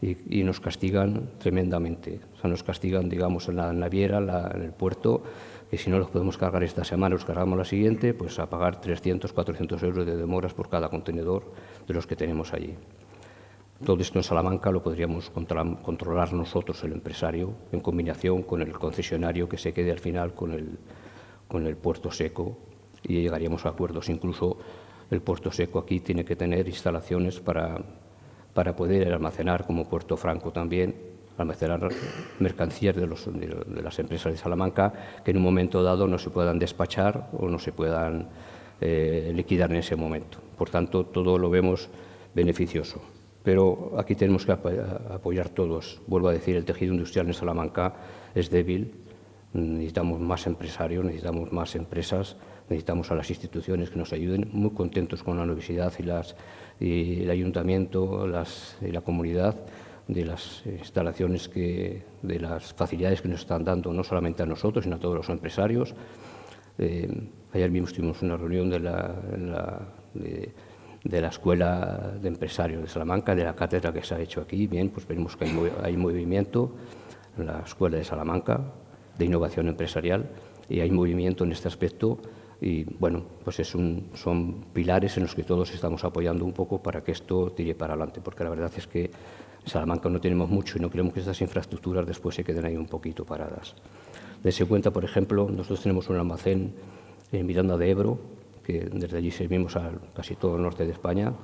y nos castigan tremendamente. O sea, nos castigan, digamos, en la naviera, en el puerto, que si no los podemos cargar esta semana, los cargamos la siguiente, pues a pagar 300, 400 euros de demoras por cada contenedor de los que tenemos allí. Todo esto en Salamanca lo podríamos controlar nosotros, el empresario, en combinación con el concesionario que se quede al final con el puerto seco, y llegaríamos a acuerdos. Incluso el puerto seco aquí tiene que tener instalaciones para poder almacenar, como Puerto Franco también, almacenar mercancías de las empresas de Salamanca que en un momento dado no se puedan despachar o no se puedan liquidar en ese momento. Por tanto, todo lo vemos beneficioso. Pero aquí tenemos que apoyar todos. Vuelvo a decir, el tejido industrial en Salamanca es débil. Necesitamos más empresarios, necesitamos más empresas, necesitamos a las instituciones que nos ayuden. Muy contentos con la universidad y el ayuntamiento y la comunidad de las instalaciones, de las facilidades que nos están dando, no solamente a nosotros, sino a todos los empresarios. Ayer mismo tuvimos una reunión de la Escuela de Empresarios de Salamanca, de la cátedra que se ha hecho aquí. Bien, pues vemos que hay movimiento en la Escuela de Salamanca de innovación empresarial, y hay movimiento en este aspecto, y bueno, pues son pilares en los que todos estamos apoyando un poco para que esto tire para adelante, porque la verdad es que en Salamanca no tenemos mucho y no queremos que estas infraestructuras después se queden ahí un poquito paradas. Dense cuenta, por ejemplo, nosotros tenemos un almacén en Miranda de Ebro, que desde allí servimos a casi todo el norte de España,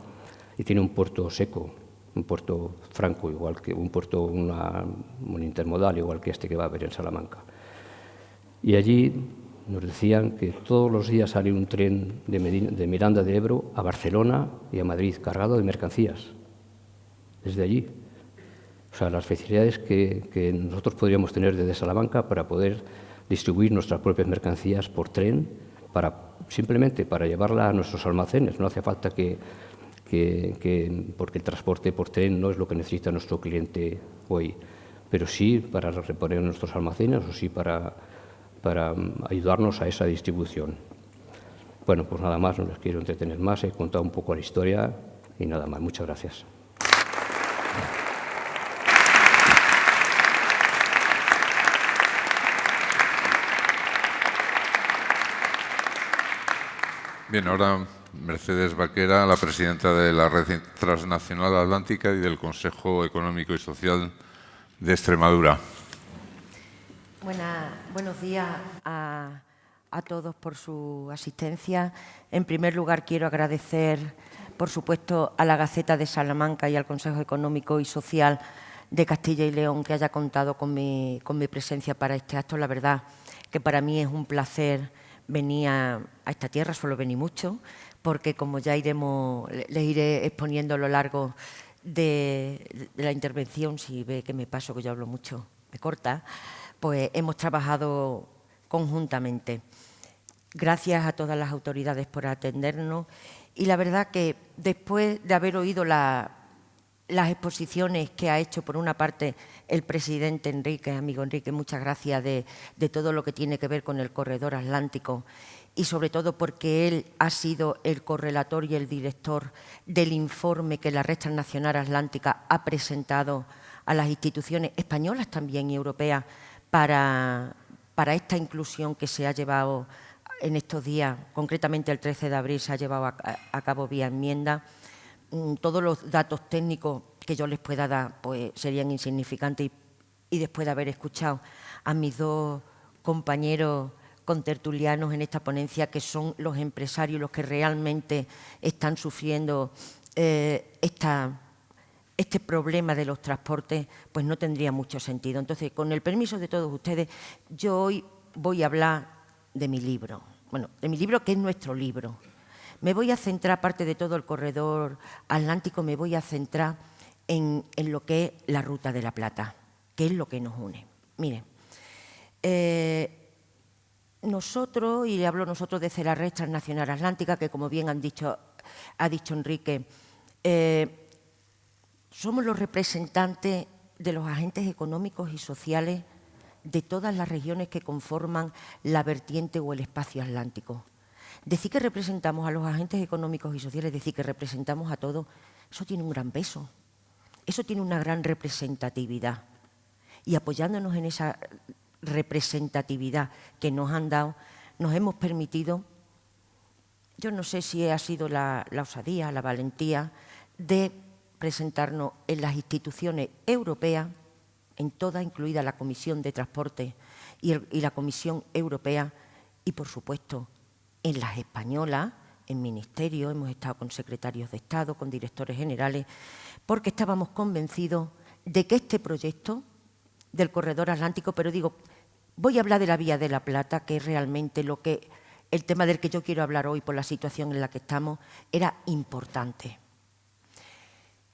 y tiene un puerto seco, un puerto franco, igual que un puerto, un intermodal, igual que este que va a haber en Salamanca. Y allí nos decían que todos los días sale un tren de Miranda de Ebro a Barcelona y a Madrid, cargado de mercancías, desde allí. O sea, las facilidades que nosotros podríamos tener desde Salamanca para poder distribuir nuestras propias mercancías por tren, simplemente para llevarla a nuestros almacenes. No hace falta porque el transporte por tren no es lo que necesita nuestro cliente hoy, pero sí para reponer nuestros almacenes, o sí para ayudarnos a esa distribución. Bueno, pues nada más, no les quiero entretener más, he contado un poco la historia y nada más. Muchas gracias. Bien, ahora Mercedes Vaquera, la presidenta de la Red Transnacional Atlántica y del Consejo Económico y Social de Extremadura. Buenos días a todos por su asistencia. En primer lugar, quiero agradecer, por supuesto, a la Gaceta de Salamanca y al Consejo Económico y Social de Castilla y León que haya contado con mi presencia para este acto. La verdad que para mí es un placer venir a esta tierra, suelo venir mucho, porque como ya les iré exponiendo a lo largo de la intervención, si ve que me paso, que yo hablo mucho, me corta, pues hemos trabajado conjuntamente. Gracias a todas las autoridades por atendernos, y la verdad que después de haber oído las exposiciones que ha hecho, por una parte, el presidente Enrique, amigo Enrique, muchas gracias, de todo lo que tiene que ver con el corredor atlántico, y sobre todo porque él ha sido el correlator y el director del informe que la Red Transnacional Atlántica ha presentado a las instituciones españolas también y europeas para esta inclusión que se ha llevado en estos días, concretamente el 13 de abril se ha llevado a cabo vía enmienda. Todos los datos técnicos que yo les pueda dar pues serían insignificantes, y después de haber escuchado a mis dos compañeros contertulianos en esta ponencia, que son los empresarios los que realmente están sufriendo este problema de los transportes, pues no tendría mucho sentido. Entonces, con el permiso de todos ustedes, yo hoy voy a hablar de mi libro, bueno, de mi libro, que es nuestro libro. Me voy a centrar, aparte de todo el corredor atlántico, me voy a centrar en lo que es la Ruta de la Plata, que es lo que nos une. Miren, nosotros, y hablo nosotros desde la Red Transnacional Atlántica, que como bien ha dicho Enrique, somos los representantes de los agentes económicos y sociales de todas las regiones que conforman la vertiente o el espacio atlántico. Decir que representamos a los agentes económicos y sociales, decir que representamos a todos, eso tiene un gran peso, eso tiene una gran representatividad. Y apoyándonos en esa representatividad que nos han dado, nos hemos permitido, yo no sé si ha sido la osadía, la valentía, de presentarnos en las instituciones europeas, en todas, incluida la Comisión de Transporte y la Comisión Europea, y por supuesto en las españolas, en ministerios, hemos estado con secretarios de Estado, con directores generales, porque estábamos convencidos de que este proyecto del Corredor Atlántico, pero digo, voy a hablar de la Vía de la Plata, que es realmente el tema del que yo quiero hablar hoy por la situación en la que estamos, era importante.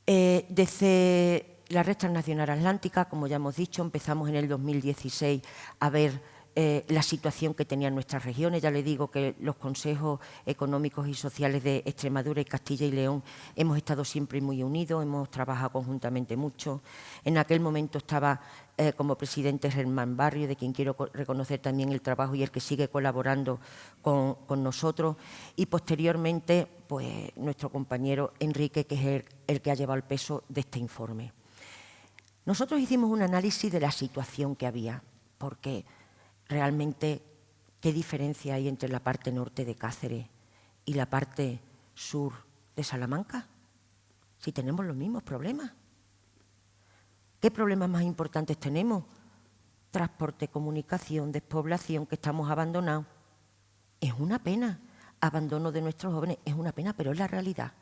Desde la Red Transnacional Atlántica, como ya hemos dicho, empezamos en el 2016 a ver la situación que tenían nuestras regiones. Ya le digo que los consejos económicos y sociales de Extremadura y Castilla y León hemos estado siempre muy unidos, hemos trabajado conjuntamente mucho. En aquel momento estaba como presidente Germán Barrio, de quien quiero reconocer también el trabajo y el que sigue colaborando con nosotros. Y posteriormente, pues nuestro compañero Enrique, que es el que ha llevado el peso de este informe. Nosotros hicimos un análisis de la situación que había, porque realmente, ¿qué diferencia hay entre la parte norte de Cáceres y la parte sur de Salamanca? Si tenemos los mismos problemas. ¿Qué problemas más importantes tenemos? Transporte, comunicación, despoblación, que estamos abandonados. Es una pena. Abandono de nuestros jóvenes es una pena, pero es la realidad.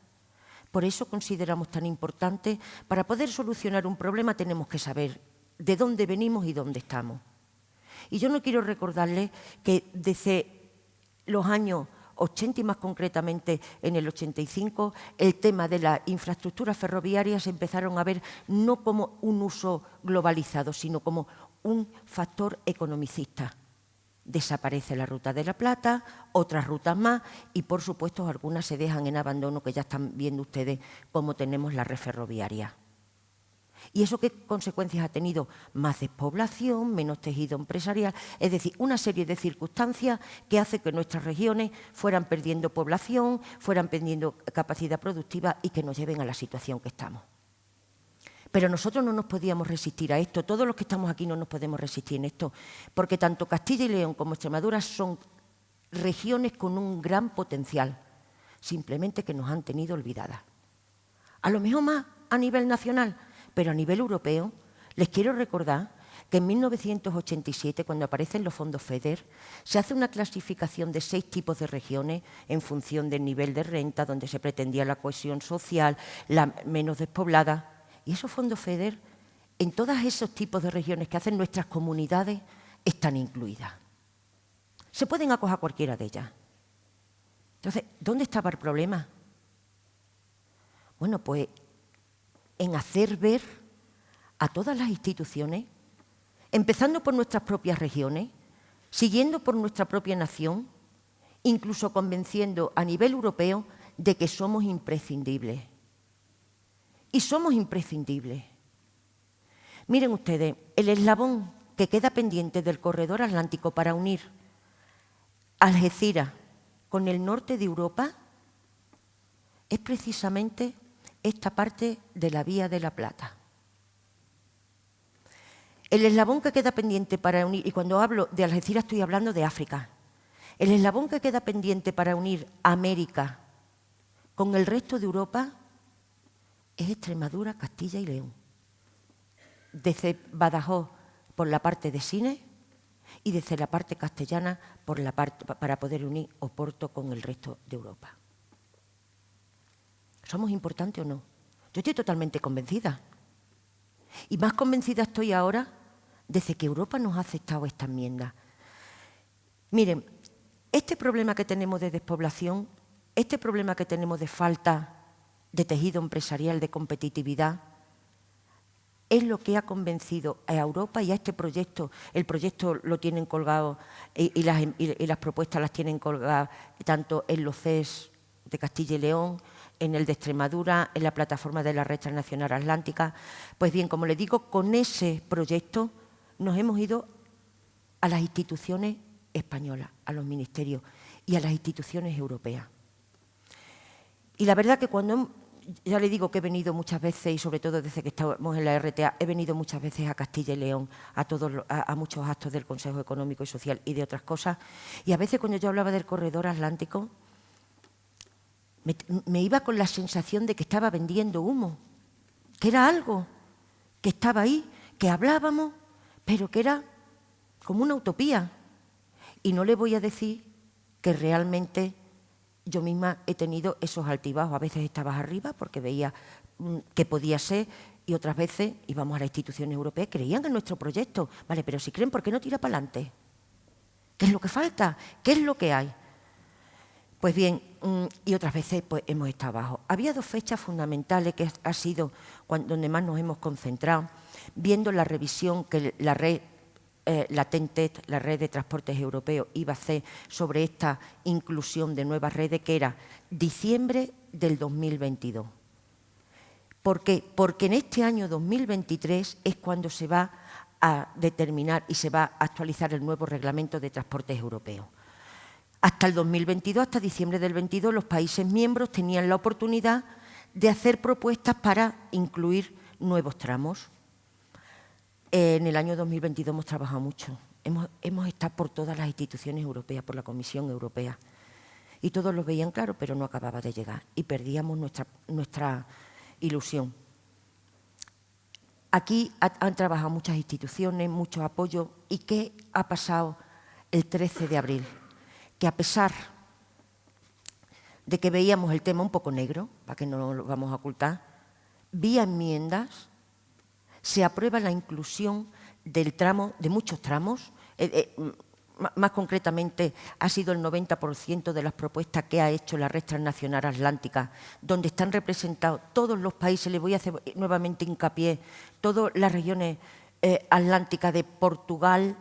Por eso consideramos tan importante, para poder solucionar un problema tenemos que saber de dónde venimos y dónde estamos. Y yo no quiero recordarles que desde los años 80 y más concretamente en el 85, el tema de las infraestructuras ferroviarias se empezaron a ver no como un uso globalizado, sino como un factor economicista. Desaparece la Ruta de la Plata, otras rutas más y, por supuesto, algunas se dejan en abandono, que ya están viendo ustedes cómo tenemos la red ferroviaria. ¿Y eso qué consecuencias ha tenido? Más despoblación, menos tejido empresarial, es decir, una serie de circunstancias que hacen que nuestras regiones fueran perdiendo población, fueran perdiendo capacidad productiva y que nos lleven a la situación que estamos. Pero nosotros no nos podíamos resistir a esto, todos los que estamos aquí no nos podemos resistir en esto, porque tanto Castilla y León como Extremadura son regiones con un gran potencial, simplemente que nos han tenido olvidadas. A lo mejor más a nivel nacional, pero a nivel europeo, les quiero recordar que en 1987, cuando aparecen los fondos FEDER, se hace una clasificación de 6 tipos de regiones en función del nivel de renta, donde se pretendía la cohesión social, la menos despoblada. Y esos fondos FEDER, en todos esos tipos de regiones que hacen nuestras comunidades, están incluidas. Se pueden acoger a cualquiera de ellas. Entonces, ¿dónde estaba el problema? Bueno, pues en hacer ver a todas las instituciones, empezando por nuestras propias regiones, siguiendo por nuestra propia nación, incluso convenciendo a nivel europeo de que somos imprescindibles. Y somos imprescindibles. Miren ustedes, el eslabón que queda pendiente del corredor atlántico para unir Algeciras con el norte de Europa es precisamente esta parte de la Vía de la Plata. El eslabón que queda pendiente para unir, y cuando hablo de Algeciras estoy hablando de África, el eslabón que queda pendiente para unir América con el resto de Europa es Extremadura, Castilla y León. Desde Badajoz por la parte de Sines y desde la parte castellana por la parte, para poder unir Oporto con el resto de Europa. ¿Somos importantes o no? Yo estoy totalmente convencida. Y más convencida estoy ahora desde que Europa nos ha aceptado esta enmienda. Miren, Este problema que tenemos de despoblación, este problema que tenemos de falta de tejido empresarial, de competitividad, es lo que ha convencido a Europa y a este proyecto. El proyecto lo tienen colgado y las propuestas las tienen colgadas tanto en los CES de Castilla y León, en el de Extremadura, en la plataforma de la Red Transnacional Atlántica. Pues bien, como les digo, con ese proyecto nos hemos ido a las instituciones españolas, a los ministerios y a las instituciones europeas. Y la verdad que cuando, ya le digo que he venido muchas veces, y sobre todo desde que estamos en la RTA, he venido muchas veces a Castilla y León, a muchos actos del Consejo Económico y Social y de otras cosas, y a veces cuando yo hablaba del corredor atlántico, me iba con la sensación de que estaba vendiendo humo, que era algo que estaba ahí, que hablábamos, pero que era como una utopía. Y no le voy a decir que realmente yo misma he tenido esos altibajos. A veces estabas arriba porque veía que podía ser y otras veces íbamos a las instituciones europeas, creían en nuestro proyecto. Vale, pero si creen, ¿por qué no tira para adelante? ¿Qué es lo que falta? ¿Qué es lo que hay? Pues bien, y otras veces pues, hemos estado abajo. Había dos fechas fundamentales que ha sido donde más nos hemos concentrado, viendo la revisión que la red la TEN-TET, la red de transportes europeos, iba a hacer sobre esta inclusión de nuevas redes, que era diciembre del 2022. ¿Por qué? Porque en este año 2023 es cuando se va a determinar y se va a actualizar el nuevo reglamento de transportes europeos. Hasta el 2022, hasta diciembre del 22, los países miembros tenían la oportunidad de hacer propuestas para incluir nuevos tramos. En el año 2022 hemos trabajado mucho. Hemos estado por todas las instituciones europeas, por la Comisión Europea. Y todos lo veían claro, pero no acababa de llegar. Y perdíamos nuestra ilusión. Aquí han trabajado muchas instituciones, mucho apoyo. ¿Y qué ha pasado el 13 de abril? Que a pesar de que veíamos el tema un poco negro, para que no lo vamos a ocultar, vía enmiendas, se aprueba la inclusión del tramo, de muchos tramos, más concretamente ha sido el 90% de las propuestas que ha hecho la Red Transnacional Atlántica, donde están representados todos los países, le voy a hacer nuevamente hincapié, todas las regiones atlánticas de Portugal,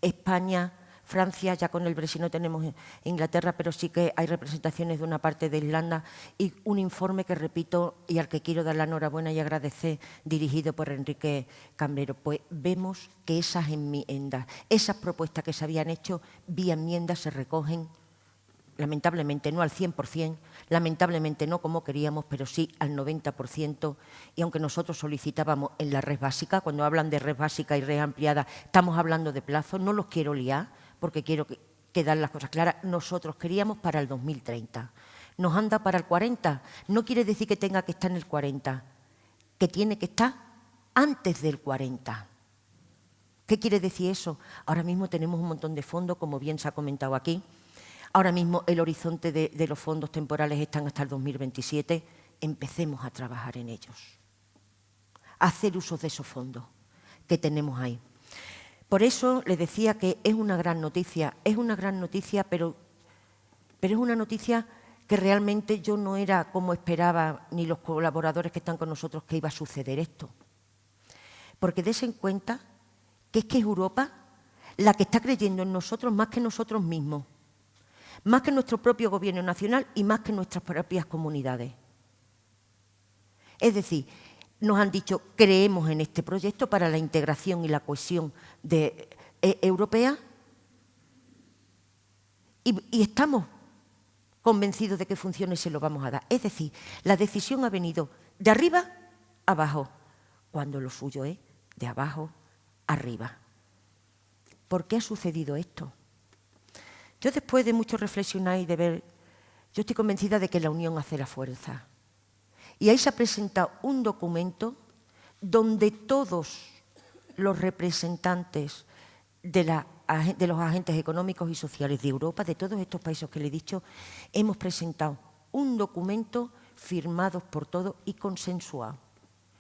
España, Francia, ya con el Brexit no tenemos Inglaterra, pero sí que hay representaciones de una parte de Irlanda y un informe que repito y al que quiero dar la enhorabuena y agradecer, dirigido por Enrique Cambrero. Pues vemos que esas enmiendas, esas propuestas que se habían hecho vía enmiendas se recogen, lamentablemente no al 100%, lamentablemente no como queríamos, pero sí al 90%. Y aunque nosotros solicitábamos en la red básica, cuando hablan de red básica y red ampliada, estamos hablando de plazos, no los quiero liar, porque quiero quedar las cosas claras. Nosotros queríamos para el 2030. Nos anda para el 40. No quiere decir que tenga que estar en el 40, que tiene que estar antes del 40. ¿Qué quiere decir eso? Ahora mismo tenemos un montón de fondos, como bien se ha comentado aquí. Ahora mismo el horizonte de los fondos temporales están hasta el 2027. Empecemos a trabajar en ellos. A hacer uso de esos fondos que tenemos ahí. Por eso les decía que es una gran noticia, pero es una noticia que realmente yo no era como esperaba, ni los colaboradores que están con nosotros, que iba a suceder esto. Porque desen cuenta que es Europa la que está creyendo en nosotros más que nosotros mismos, más que nuestro propio gobierno nacional y más que nuestras propias comunidades. Es decir, nos han dicho, creemos en este proyecto para la integración y la cohesión europea y estamos convencidos de que funcione y se lo vamos a dar. Es decir, la decisión ha venido de arriba a abajo, cuando lo suyo es de abajo arriba. ¿Por qué ha sucedido esto? Yo, después de mucho reflexionar y de ver, yo estoy convencida de que la unión hace la fuerza. Y ahí se ha presentado un documento donde todos los representantes de los agentes económicos y sociales de Europa, de todos estos países que le he dicho, hemos presentado un documento firmado por todos y consensuado.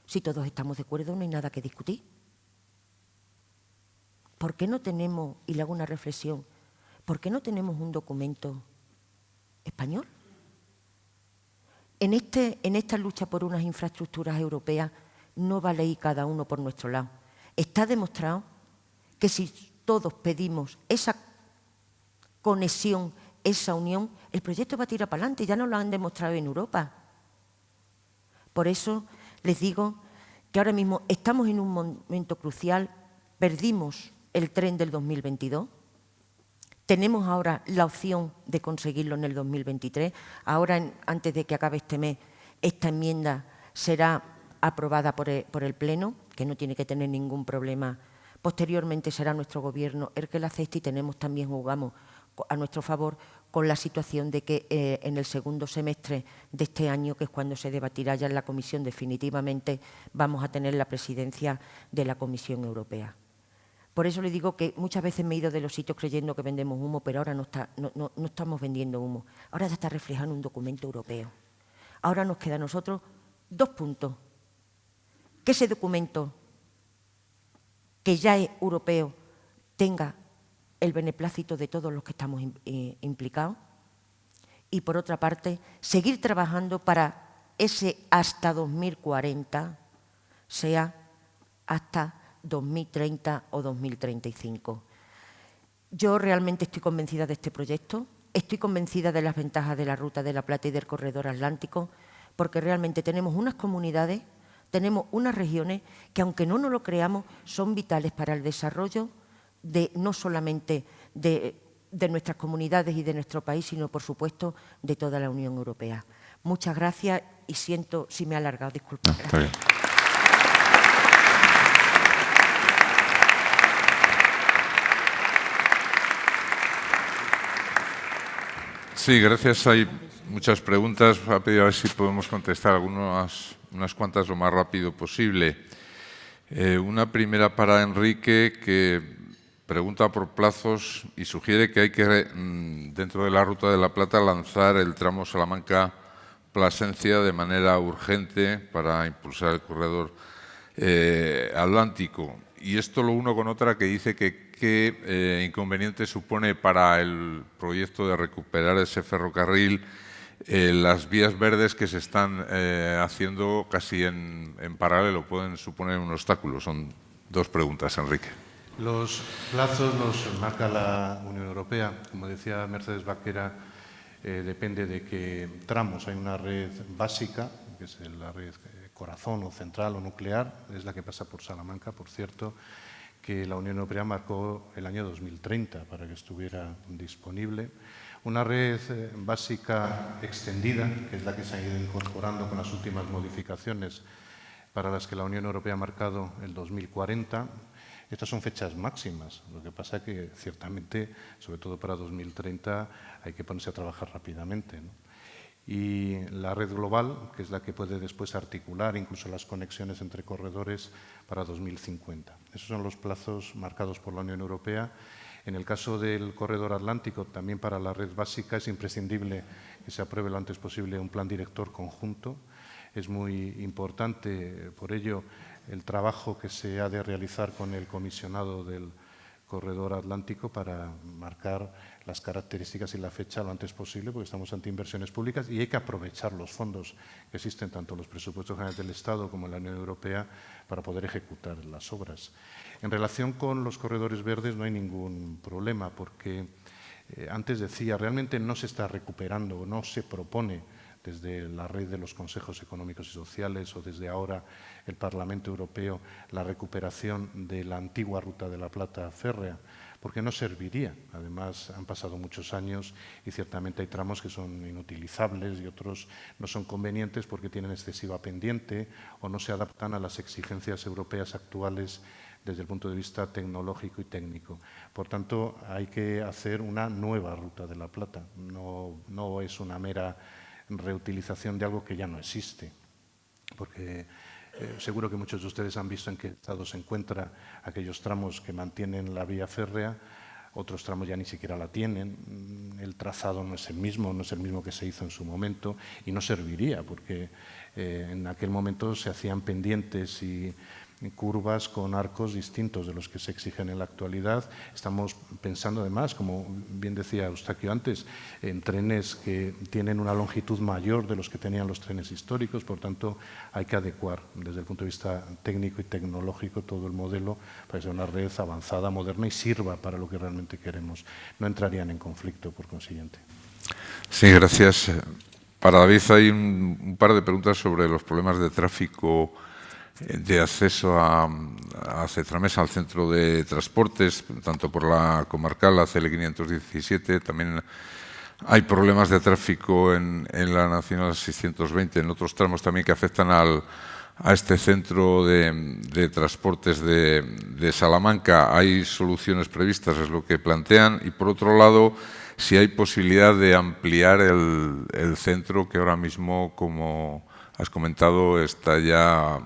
Si todos estamos de acuerdo, no hay nada que discutir. ¿Por qué no tenemos, y le hago una reflexión, ¿por qué no tenemos un documento español? En esta lucha por unas infraestructuras europeas no vale ir cada uno por nuestro lado. Está demostrado que si todos pedimos esa conexión, esa unión, el proyecto va a tirar para adelante, ya nos lo han demostrado en Europa. Por eso les digo que ahora mismo estamos en un momento crucial, perdimos el tren del 2022, tenemos ahora la opción de conseguirlo en el 2023. Ahora, antes de que acabe este mes, esta enmienda será aprobada por el Pleno, que no tiene que tener ningún problema. Posteriormente será nuestro Gobierno el que la acepte y jugamos a nuestro favor con la situación de que en el segundo semestre de este año, que es cuando se debatirá ya en la Comisión definitivamente, vamos a tener la presidencia de la Comisión Europea. Por eso le digo que muchas veces me he ido de los sitios creyendo que vendemos humo, pero ahora no estamos vendiendo humo. Ahora ya está reflejando un documento europeo. Ahora nos queda a nosotros 2 puntos. Que ese documento, que ya es europeo, tenga el beneplácito de todos los que estamos implicados. Y, por otra parte, seguir trabajando para ese hasta 2040 sea hasta 2030 o 2035. Yo realmente estoy convencida de este proyecto, estoy convencida de las ventajas de la Ruta de la Plata y del Corredor Atlántico, porque realmente tenemos unas comunidades, tenemos unas regiones que, aunque no nos lo creamos, son vitales para el desarrollo no solamente de nuestras comunidades y de nuestro país, sino, por supuesto, de toda la Unión Europea. Muchas gracias y siento si me he alargado, disculpen. Está bien. Sí, gracias. Hay muchas preguntas. Voy a pedir a ver si podemos contestar unas cuantas lo más rápido posible. Una primera para Enrique, que pregunta por plazos y sugiere que hay que, dentro de la Ruta de la Plata, lanzar el tramo Salamanca-Plasencia de manera urgente para impulsar el corredor atlántico. Y esto lo uno con otra que dice que qué inconveniente supone para el proyecto de recuperar ese ferrocarril las vías verdes que se están haciendo casi en paralelo. Pueden suponer un obstáculo. Son 2 preguntas, Enrique. Los plazos los marca la Unión Europea. Como decía Mercedes Vaquera, depende de qué tramos. Hay una red básica, que es la red corazón o central o nuclear, es la que pasa por Salamanca, por cierto, que la Unión Europea marcó el año 2030 para que estuviera disponible. Una red básica extendida, que es la que se ha ido incorporando con las últimas modificaciones para las que la Unión Europea ha marcado el 2040. Estas son fechas máximas, lo que pasa que ciertamente, sobre todo para 2030, hay que ponerse a trabajar rápidamente, ¿no? Y la red global, que es la que puede después articular incluso las conexiones entre corredores para 2050. Esos son los plazos marcados por la Unión Europea. En el caso del corredor atlántico, también para la red básica, es imprescindible que se apruebe lo antes posible un plan director conjunto. Es muy importante, por ello, el trabajo que se ha de realizar con el comisionado del corredor atlántico para marcar las características y la fecha lo antes posible, porque estamos ante inversiones públicas y hay que aprovechar los fondos que existen tanto en los presupuestos generales del Estado como en la Unión Europea para poder ejecutar las obras. En relación con los corredores verdes no hay ningún problema, porque antes decía, realmente no se está recuperando, no se propone desde la red de los consejos económicos y sociales o desde ahora el Parlamento Europeo la recuperación de la antigua Ruta de la Plata férrea, porque no serviría. Además, han pasado muchos años y ciertamente hay tramos que son inutilizables y otros no son convenientes porque tienen excesiva pendiente o no se adaptan a las exigencias europeas actuales desde el punto de vista tecnológico y técnico. Por tanto, hay que hacer una nueva Ruta de la Plata. No es una mera reutilización de algo que ya no existe, porque seguro que muchos de ustedes han visto en qué estado se encuentran aquellos tramos que mantienen la vía férrea, otros tramos ya ni siquiera la tienen, el trazado no es el mismo que se hizo en su momento y no serviría porque en aquel momento se hacían pendientes y curvas con arcos distintos de los que se exigen en la actualidad. Estamos pensando además, como bien decía Eustaquio antes, en trenes que tienen una longitud mayor de los que tenían los trenes históricos, por tanto hay que adecuar desde el punto de vista técnico y tecnológico todo el modelo para que sea una red avanzada, moderna y sirva para lo que realmente queremos. No entrarían en conflicto, por consiguiente. Sí, gracias. Para David hay un par de preguntas sobre los problemas de tráfico de acceso a Cetramesa, al centro de transportes, tanto por la comarcal, la CL 517, también hay problemas de tráfico en la Nacional 620, en otros tramos también que afectan a este centro de transportes de Salamanca. Hay soluciones previstas, es lo que plantean, y por otro lado, si hay posibilidad de ampliar el centro que ahora mismo, como has comentado, está ya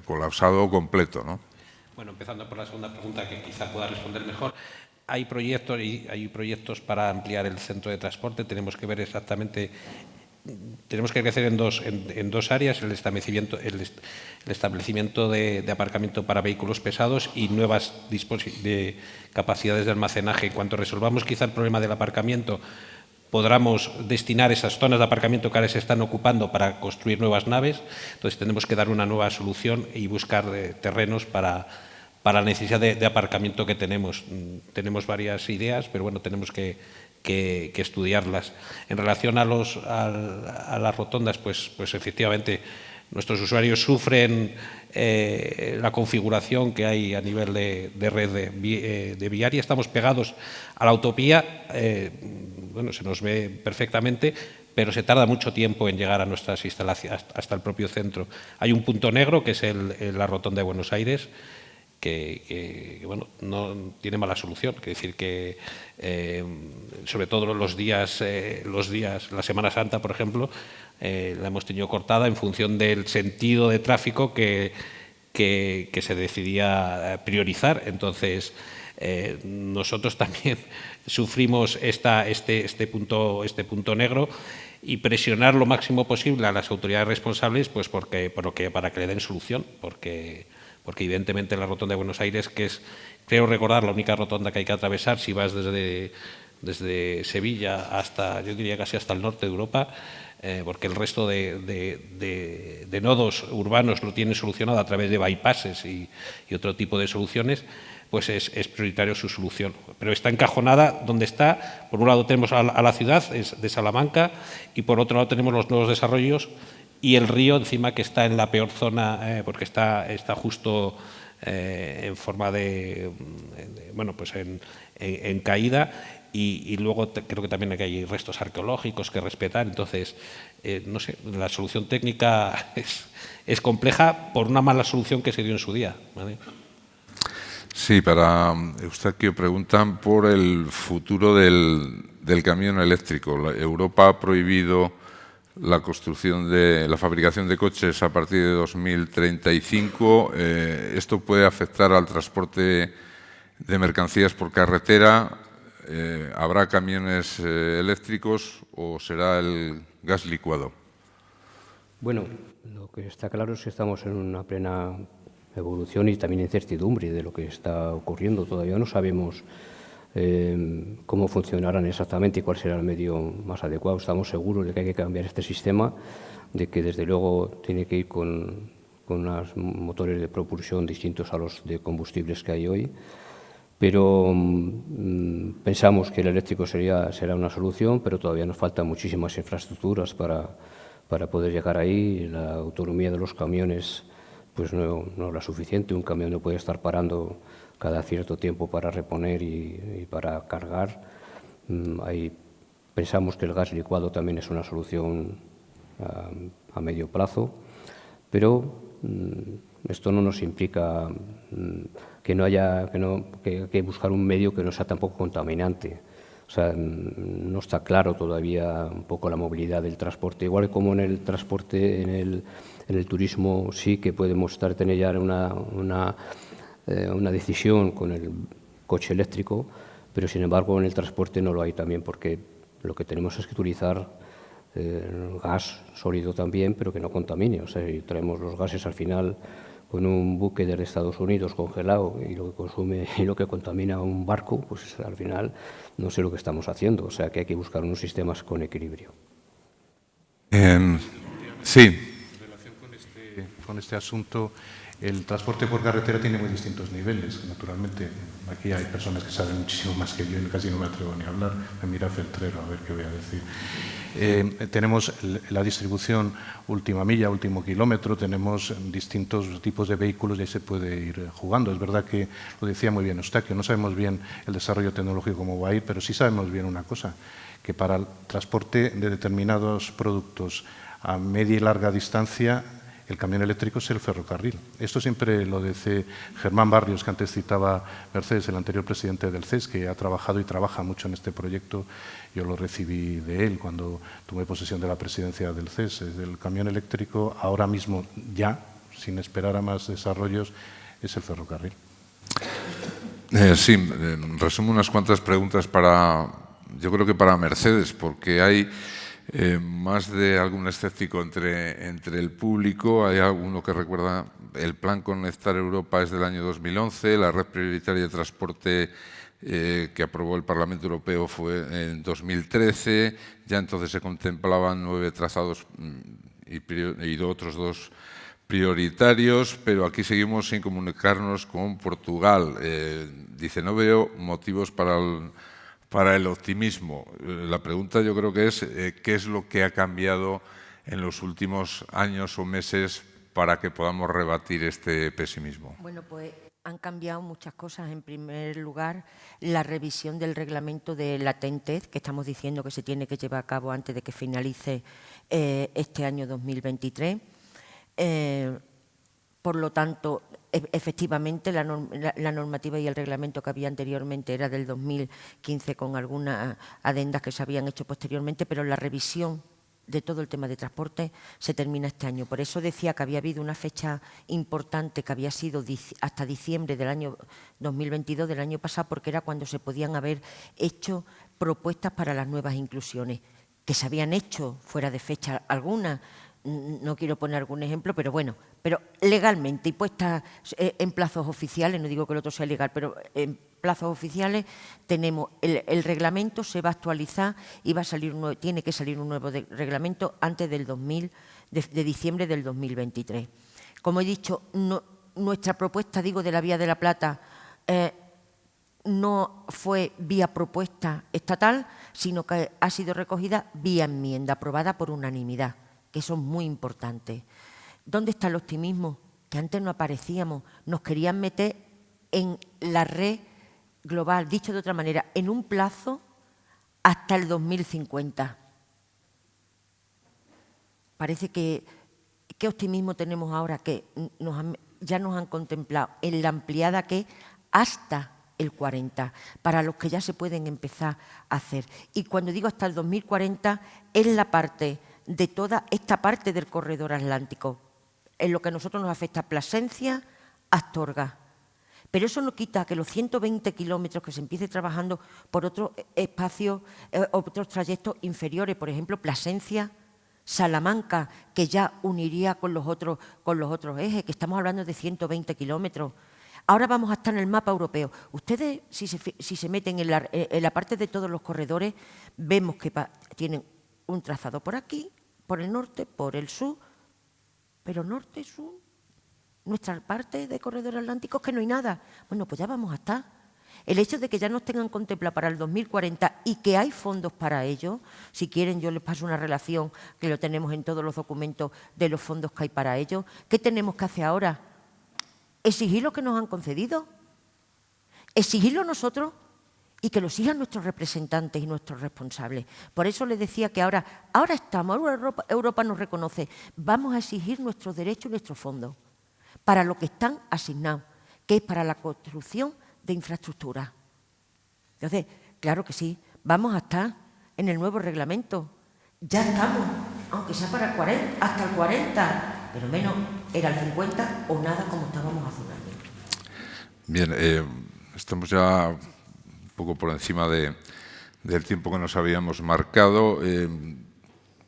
colapsado completo, ¿no? Bueno, empezando por la segunda pregunta, que quizá pueda responder mejor. Hay proyectos para ampliar el centro de transporte. Tenemos que ver exactamente, tenemos que crecer en dos áreas: el establecimiento de aparcamiento para vehículos pesados y nuevas capacidades de almacenaje. En cuanto resolvamos quizá el problema del aparcamiento, podamos destinar esas zonas de aparcamiento que ahora se están ocupando para construir nuevas naves. Entonces, tenemos que dar una nueva solución y buscar terrenos para la necesidad de aparcamiento que tenemos. Tenemos varias ideas, pero bueno, tenemos que estudiarlas. En relación a las rotondas, pues efectivamente nuestros usuarios sufren la configuración que hay a nivel de red de viaria. Estamos pegados a la autovía, bueno, se nos ve perfectamente, pero se tarda mucho tiempo en llegar a nuestras instalaciones, hasta el propio centro. Hay un punto negro, que es la Rotonda de Buenos Aires, que bueno, no tiene mala solución. Quiere decir que, sobre todo los días, la Semana Santa, por ejemplo, la hemos tenido cortada en función del sentido de tráfico que se decidía priorizar. Entonces, nosotros también sufrimos este punto negro, y presionar lo máximo posible a las autoridades responsables, pues para que le den solución, porque evidentemente la Rotonda de Buenos Aires, que es, creo recordar, la única rotonda que hay que atravesar si vas desde Sevilla hasta, yo diría casi hasta el norte de Europa, porque el resto de nodos urbanos lo tienen solucionado a través de bypasses y otro tipo de soluciones, pues es prioritario su solución. Pero está encajonada donde está. Por un lado tenemos a la ciudad de Salamanca, y por otro lado tenemos los nuevos desarrollos y el río encima, que está en la peor zona, porque está justo en forma bueno, pues en caída, y luego creo que también hay restos arqueológicos que respetar. Entonces, no sé, la solución técnica es compleja por una mala solución que se dio en su día, ¿vale? Sí, para Eustaquio preguntan por el futuro del camión eléctrico. Europa ha prohibido la construcción la fabricación de coches a partir de 2035. ¿Esto puede afectar al transporte de mercancías por carretera? ¿Habrá camiones eléctricos o será el gas licuado? Bueno, lo que está claro es que estamos en una plena evolución y también incertidumbre de lo que está ocurriendo. Todavía no sabemos cómo funcionarán exactamente y cuál será el medio más adecuado. Estamos seguros de que hay que cambiar este sistema, de que desde luego tiene que ir con unos motores de propulsión distintos a los de combustibles que hay hoy, pero pensamos que el eléctrico será una solución, pero todavía nos faltan muchísimas infraestructuras para poder llegar ahí. La autonomía de los camiones pues no es la suficiente. Un camión no puede estar parando cada cierto tiempo para reponer y para cargar. Pensamos que el gas licuado también es una solución a medio plazo, pero esto no nos implica que hay que buscar un medio que no sea tampoco contaminante. O sea, no está claro todavía un poco la movilidad del transporte. Igual como en el transporte, en el turismo sí que podemos tener ya una decisión con el coche eléctrico, pero sin embargo en el transporte no lo hay también, porque lo que tenemos es que utilizar gas sólido también, pero que no contamine. O sea, si traemos los gases al final, con un buque desde Estados Unidos congelado y lo que consume y lo que contamina un barco, pues al final no sé lo que estamos haciendo. O sea que hay que buscar unos sistemas con equilibrio. Sí. En relación con este asunto, el transporte por carretera tiene muy distintos niveles. Naturalmente, aquí hay personas que saben muchísimo más que yo y casi no me atrevo ni a hablar. Me mira Feltrero a ver qué voy a decir. Tenemos la distribución última milla, último kilómetro, tenemos distintos tipos de vehículos y ahí se puede ir jugando. Es verdad que lo decía muy bien Eustaquio, no sabemos bien el desarrollo tecnológico cómo va a ir, pero sí sabemos bien una cosa, que para el transporte de determinados productos a media y larga distancia, el camión eléctrico es el ferrocarril. Esto siempre lo dice Germán Barrios, que antes citaba Mercedes, el anterior presidente del CES, que ha trabajado y trabaja mucho en este proyecto. Yo lo recibí de él cuando tomé posesión de la presidencia del CES. El camión eléctrico ahora mismo ya, sin esperar a más desarrollos, es el ferrocarril. Sí, resumo unas cuantas preguntas yo creo que para Mercedes, porque hay más de algún escéptico entre el público. Hay alguno que recuerda el plan Conectar Europa es del año 2011, la red prioritaria de transporte que aprobó el Parlamento Europeo fue en 2013, ya entonces se contemplaban 9 trazados y otros 2 prioritarios, pero aquí seguimos sin comunicarnos con Portugal. Dice, no veo motivos para el optimismo. La pregunta yo creo que es ¿qué es lo que ha cambiado en los últimos años o meses para que podamos rebatir este pesimismo? Bueno, pues han cambiado muchas cosas. En primer lugar, la revisión del reglamento de la TEN-T, que estamos diciendo que se tiene que llevar a cabo antes de que finalice este año 2023. Por lo tanto, efectivamente, la normativa y el reglamento que había anteriormente era del 2015 con algunas adendas que se habían hecho posteriormente, pero la revisión de todo el tema de transporte se termina este año. Por eso decía que había habido una fecha importante que había sido hasta diciembre del año 2022, del año pasado, porque era cuando se podían haber hecho propuestas para las nuevas inclusiones, que se habían hecho fuera de fecha alguna. No quiero poner algún ejemplo, pero bueno, pero legalmente y puestas en plazos oficiales, no digo que el otro sea legal, pero en plazos oficiales tenemos el reglamento, se va a actualizar y va a salir tiene que salir un nuevo reglamento antes del de diciembre del 2023. Como he dicho, nuestra propuesta, digo, de la Vía de la Plata no fue vía propuesta estatal, sino que ha sido recogida vía enmienda, aprobada por unanimidad, que eso es muy importante. ¿Dónde está el optimismo? Que antes no aparecíamos. Nos querían meter en la red global, dicho de otra manera, en un plazo hasta el 2050. Parece que ¿qué optimismo tenemos ahora? Que ya nos han contemplado en la ampliada que es hasta el 40, para los que ya se pueden empezar a hacer. Y cuando digo hasta el 2040, es la parte de toda esta parte del corredor atlántico, en lo que a nosotros nos afecta Plasencia, Astorga. Pero eso no quita que los 120 kilómetros que se empiece trabajando por otros espacios, otros trayectos inferiores, por ejemplo, Plasencia, Salamanca, que ya uniría con los otros ejes, que estamos hablando de 120 kilómetros. Ahora vamos a estar en el mapa europeo. Ustedes, si se meten en la parte de todos los corredores, vemos que tienen un trazado por aquí, por el norte, por el sur, pero norte, sur, nuestra parte de corredor atlántico es que no hay nada. Bueno, pues ya vamos a estar. El hecho de que ya nos tengan contemplado para el 2040 y que hay fondos para ello, si quieren yo les paso una relación que lo tenemos en todos los documentos de los fondos que hay para ello. ¿Qué tenemos que hacer ahora? ¿Exigir lo que nos han concedido? ¿Exigirlo nosotros? Y que lo sigan nuestros representantes y nuestros responsables. Por eso les decía que ahora estamos, Europa nos reconoce, vamos a exigir nuestros derechos y nuestros fondos para lo que están asignados, que es para la construcción de infraestructura. Entonces, claro que sí, vamos a estar en el nuevo reglamento. Ya estamos, aunque sea para el 40, hasta el 40, pero menos era el 50 o nada como estábamos hace un año. Bien, estamos ya un poco por encima del tiempo que nos habíamos marcado.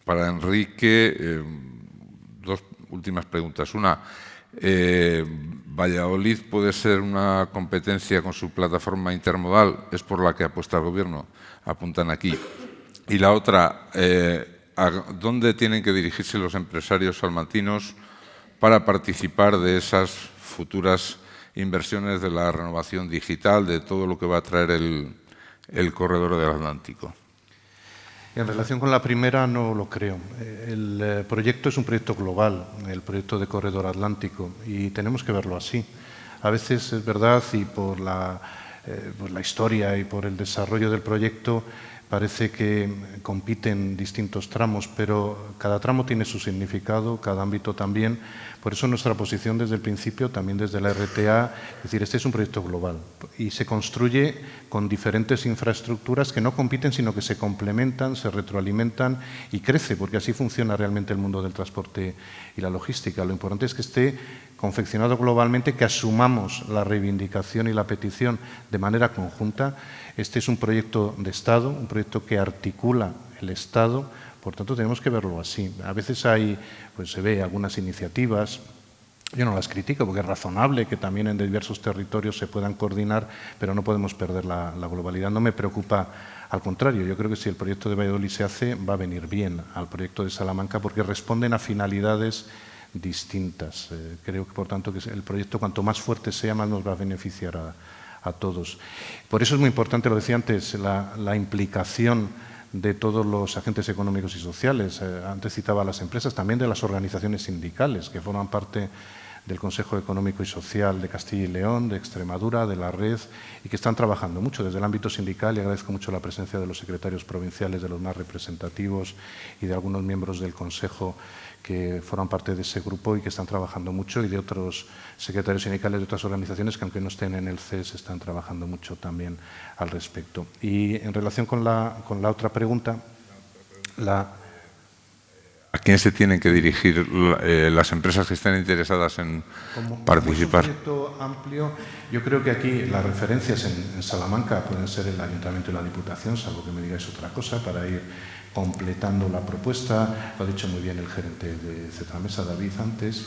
Para Enrique, 2 últimas preguntas. Una, Valladolid puede ser una competencia con su plataforma intermodal, es por la que apuesta el Gobierno, apuntan aquí. Y la otra, ¿a dónde tienen que dirigirse los empresarios salmantinos para participar de esas futuras inversiones de la renovación digital, de todo lo que va a traer el corredor del Atlántico? En relación con la primera, no lo creo. El proyecto es un proyecto global, el proyecto de Corredor Atlántico, y tenemos que verlo así. A veces es verdad, y por la historia y por el desarrollo del proyecto, parece que compiten distintos tramos, pero cada tramo tiene su significado, cada ámbito también. Por eso nuestra posición desde el principio, también desde la RTA, es decir, este es un proyecto global y se construye con diferentes infraestructuras que no compiten, sino que se complementan, se retroalimentan y crece, porque así funciona realmente el mundo del transporte y la logística. Lo importante es que esté confeccionado globalmente, que asumamos la reivindicación y la petición de manera conjunta. Este es un proyecto de Estado, un proyecto que articula el Estado, por tanto tenemos que verlo así. A veces se ve algunas iniciativas, yo no las critico porque es razonable que también en diversos territorios se puedan coordinar, pero no podemos perder la globalidad. No me preocupa, al contrario, yo creo que si el proyecto de Valladolid se hace, va a venir bien al proyecto de Salamanca porque responden a finalidades distintas. Creo que, por tanto, que el proyecto cuanto más fuerte sea, más nos va a beneficiar a todos. Por eso es muy importante, lo decía antes, la implicación de todos los agentes económicos y sociales. Antes citaba a las empresas, también de las organizaciones sindicales que forman parte del Consejo Económico y Social de Castilla y León, de Extremadura, de la Red, y que están trabajando mucho desde el ámbito sindical, y agradezco mucho la presencia de los secretarios provinciales, de los más representativos y de algunos miembros del Consejo que forman parte de ese grupo y que están trabajando mucho, y de otros secretarios sindicales de otras organizaciones que, aunque no estén en el CES, están trabajando mucho también al respecto. Y en relación con la otra pregunta, ¿a quién se tienen que dirigir las empresas que estén interesadas en participar? Como es un proyecto amplio, yo creo que aquí las referencias en Salamanca pueden ser el Ayuntamiento y la Diputación, salvo que me digáis otra cosa, para ir completando la propuesta. Lo ha dicho muy bien el gerente de Zetamesa, David, antes.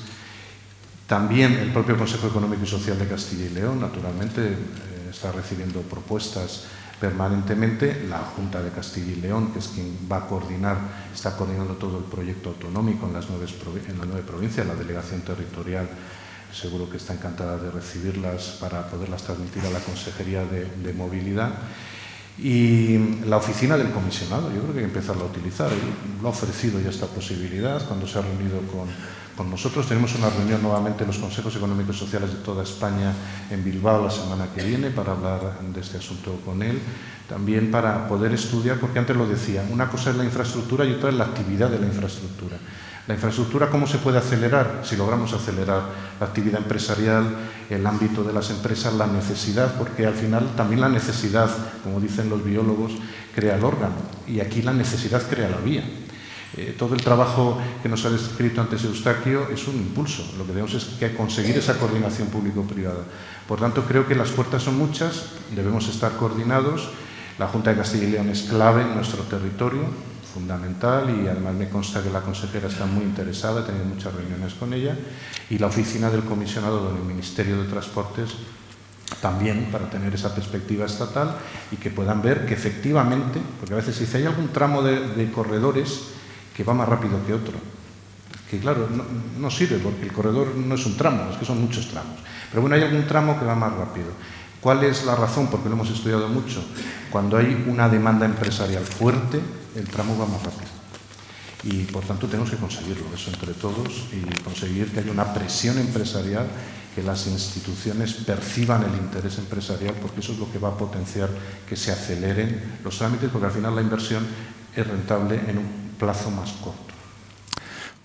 También el propio Consejo Económico y Social de Castilla y León, naturalmente, está recibiendo propuestas permanentemente. La Junta de Castilla y León, que es quien va a coordinar, está coordinando todo el proyecto autonómico en las 9 provincias. La delegación territorial seguro que está encantada de recibirlas para poderlas transmitir a la Consejería de Movilidad. Y la oficina del comisionado, yo creo que hay que empezarla a utilizar. Lo ha ofrecido ya esta posibilidad cuando se ha reunido con nosotros. Tenemos una reunión nuevamente en los consejos económicos y sociales de toda España en Bilbao la semana que viene para hablar de este asunto con él. También para poder estudiar, porque antes lo decía, una cosa es la infraestructura y otra es la actividad de la infraestructura. La infraestructura, ¿cómo se puede acelerar? Si logramos acelerar la actividad empresarial, el ámbito de las empresas, la necesidad, porque al final también la necesidad, como dicen los biólogos, crea el órgano, y aquí la necesidad crea la vía. Todo el trabajo que nos ha descrito antes Eustaquio es un impulso. Lo que tenemos es que conseguir esa coordinación público-privada. Por tanto, creo que las puertas son muchas, debemos estar coordinados. La Junta de Castilla y León es clave en nuestro territorio, fundamental, y además me consta que la consejera está muy interesada, he tenido muchas reuniones con ella, y la oficina del comisionado del Ministerio de Transportes también, para tener esa perspectiva estatal y que puedan ver que efectivamente, porque a veces se dice, hay algún tramo de corredores que va más rápido que otro, que claro, no sirve porque el corredor no es un tramo, es que son muchos tramos, pero bueno, hay algún tramo que va más rápido. ¿Cuál es la razón? Porque lo hemos estudiado mucho. Cuando hay una demanda empresarial fuerte, el tramo va más rápido. Y, por tanto, tenemos que conseguirlo, eso entre todos, y conseguir que haya una presión empresarial, que las instituciones perciban el interés empresarial, porque eso es lo que va a potenciar que se aceleren los trámites, porque al final la inversión es rentable en un plazo más corto.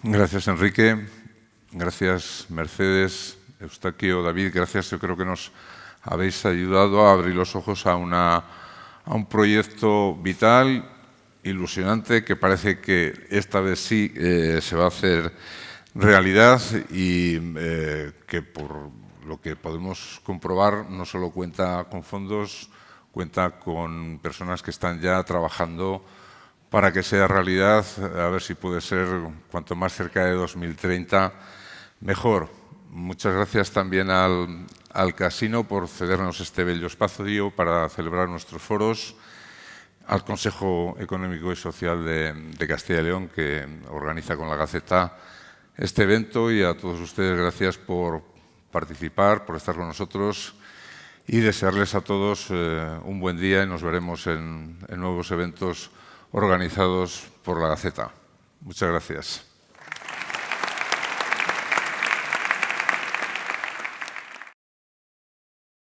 Gracias, Enrique. Gracias, Mercedes, Eustaquio, David. Gracias, yo creo que nos habéis ayudado a abrir los ojos a un proyecto vital, ilusionante, que parece que esta vez sí se va a hacer realidad y que, por lo que podemos comprobar, no solo cuenta con fondos, cuenta con personas que están ya trabajando para que sea realidad. A ver si puede ser cuanto más cerca de 2030, mejor. Muchas gracias también al Casino por cedernos este bello espacio para celebrar nuestros foros, al Consejo Económico y Social de Castilla y León, que organiza con la Gaceta este evento, y a todos ustedes gracias por participar, por estar con nosotros, y desearles a todos un buen día, y nos veremos en nuevos eventos organizados por la Gaceta. Muchas gracias.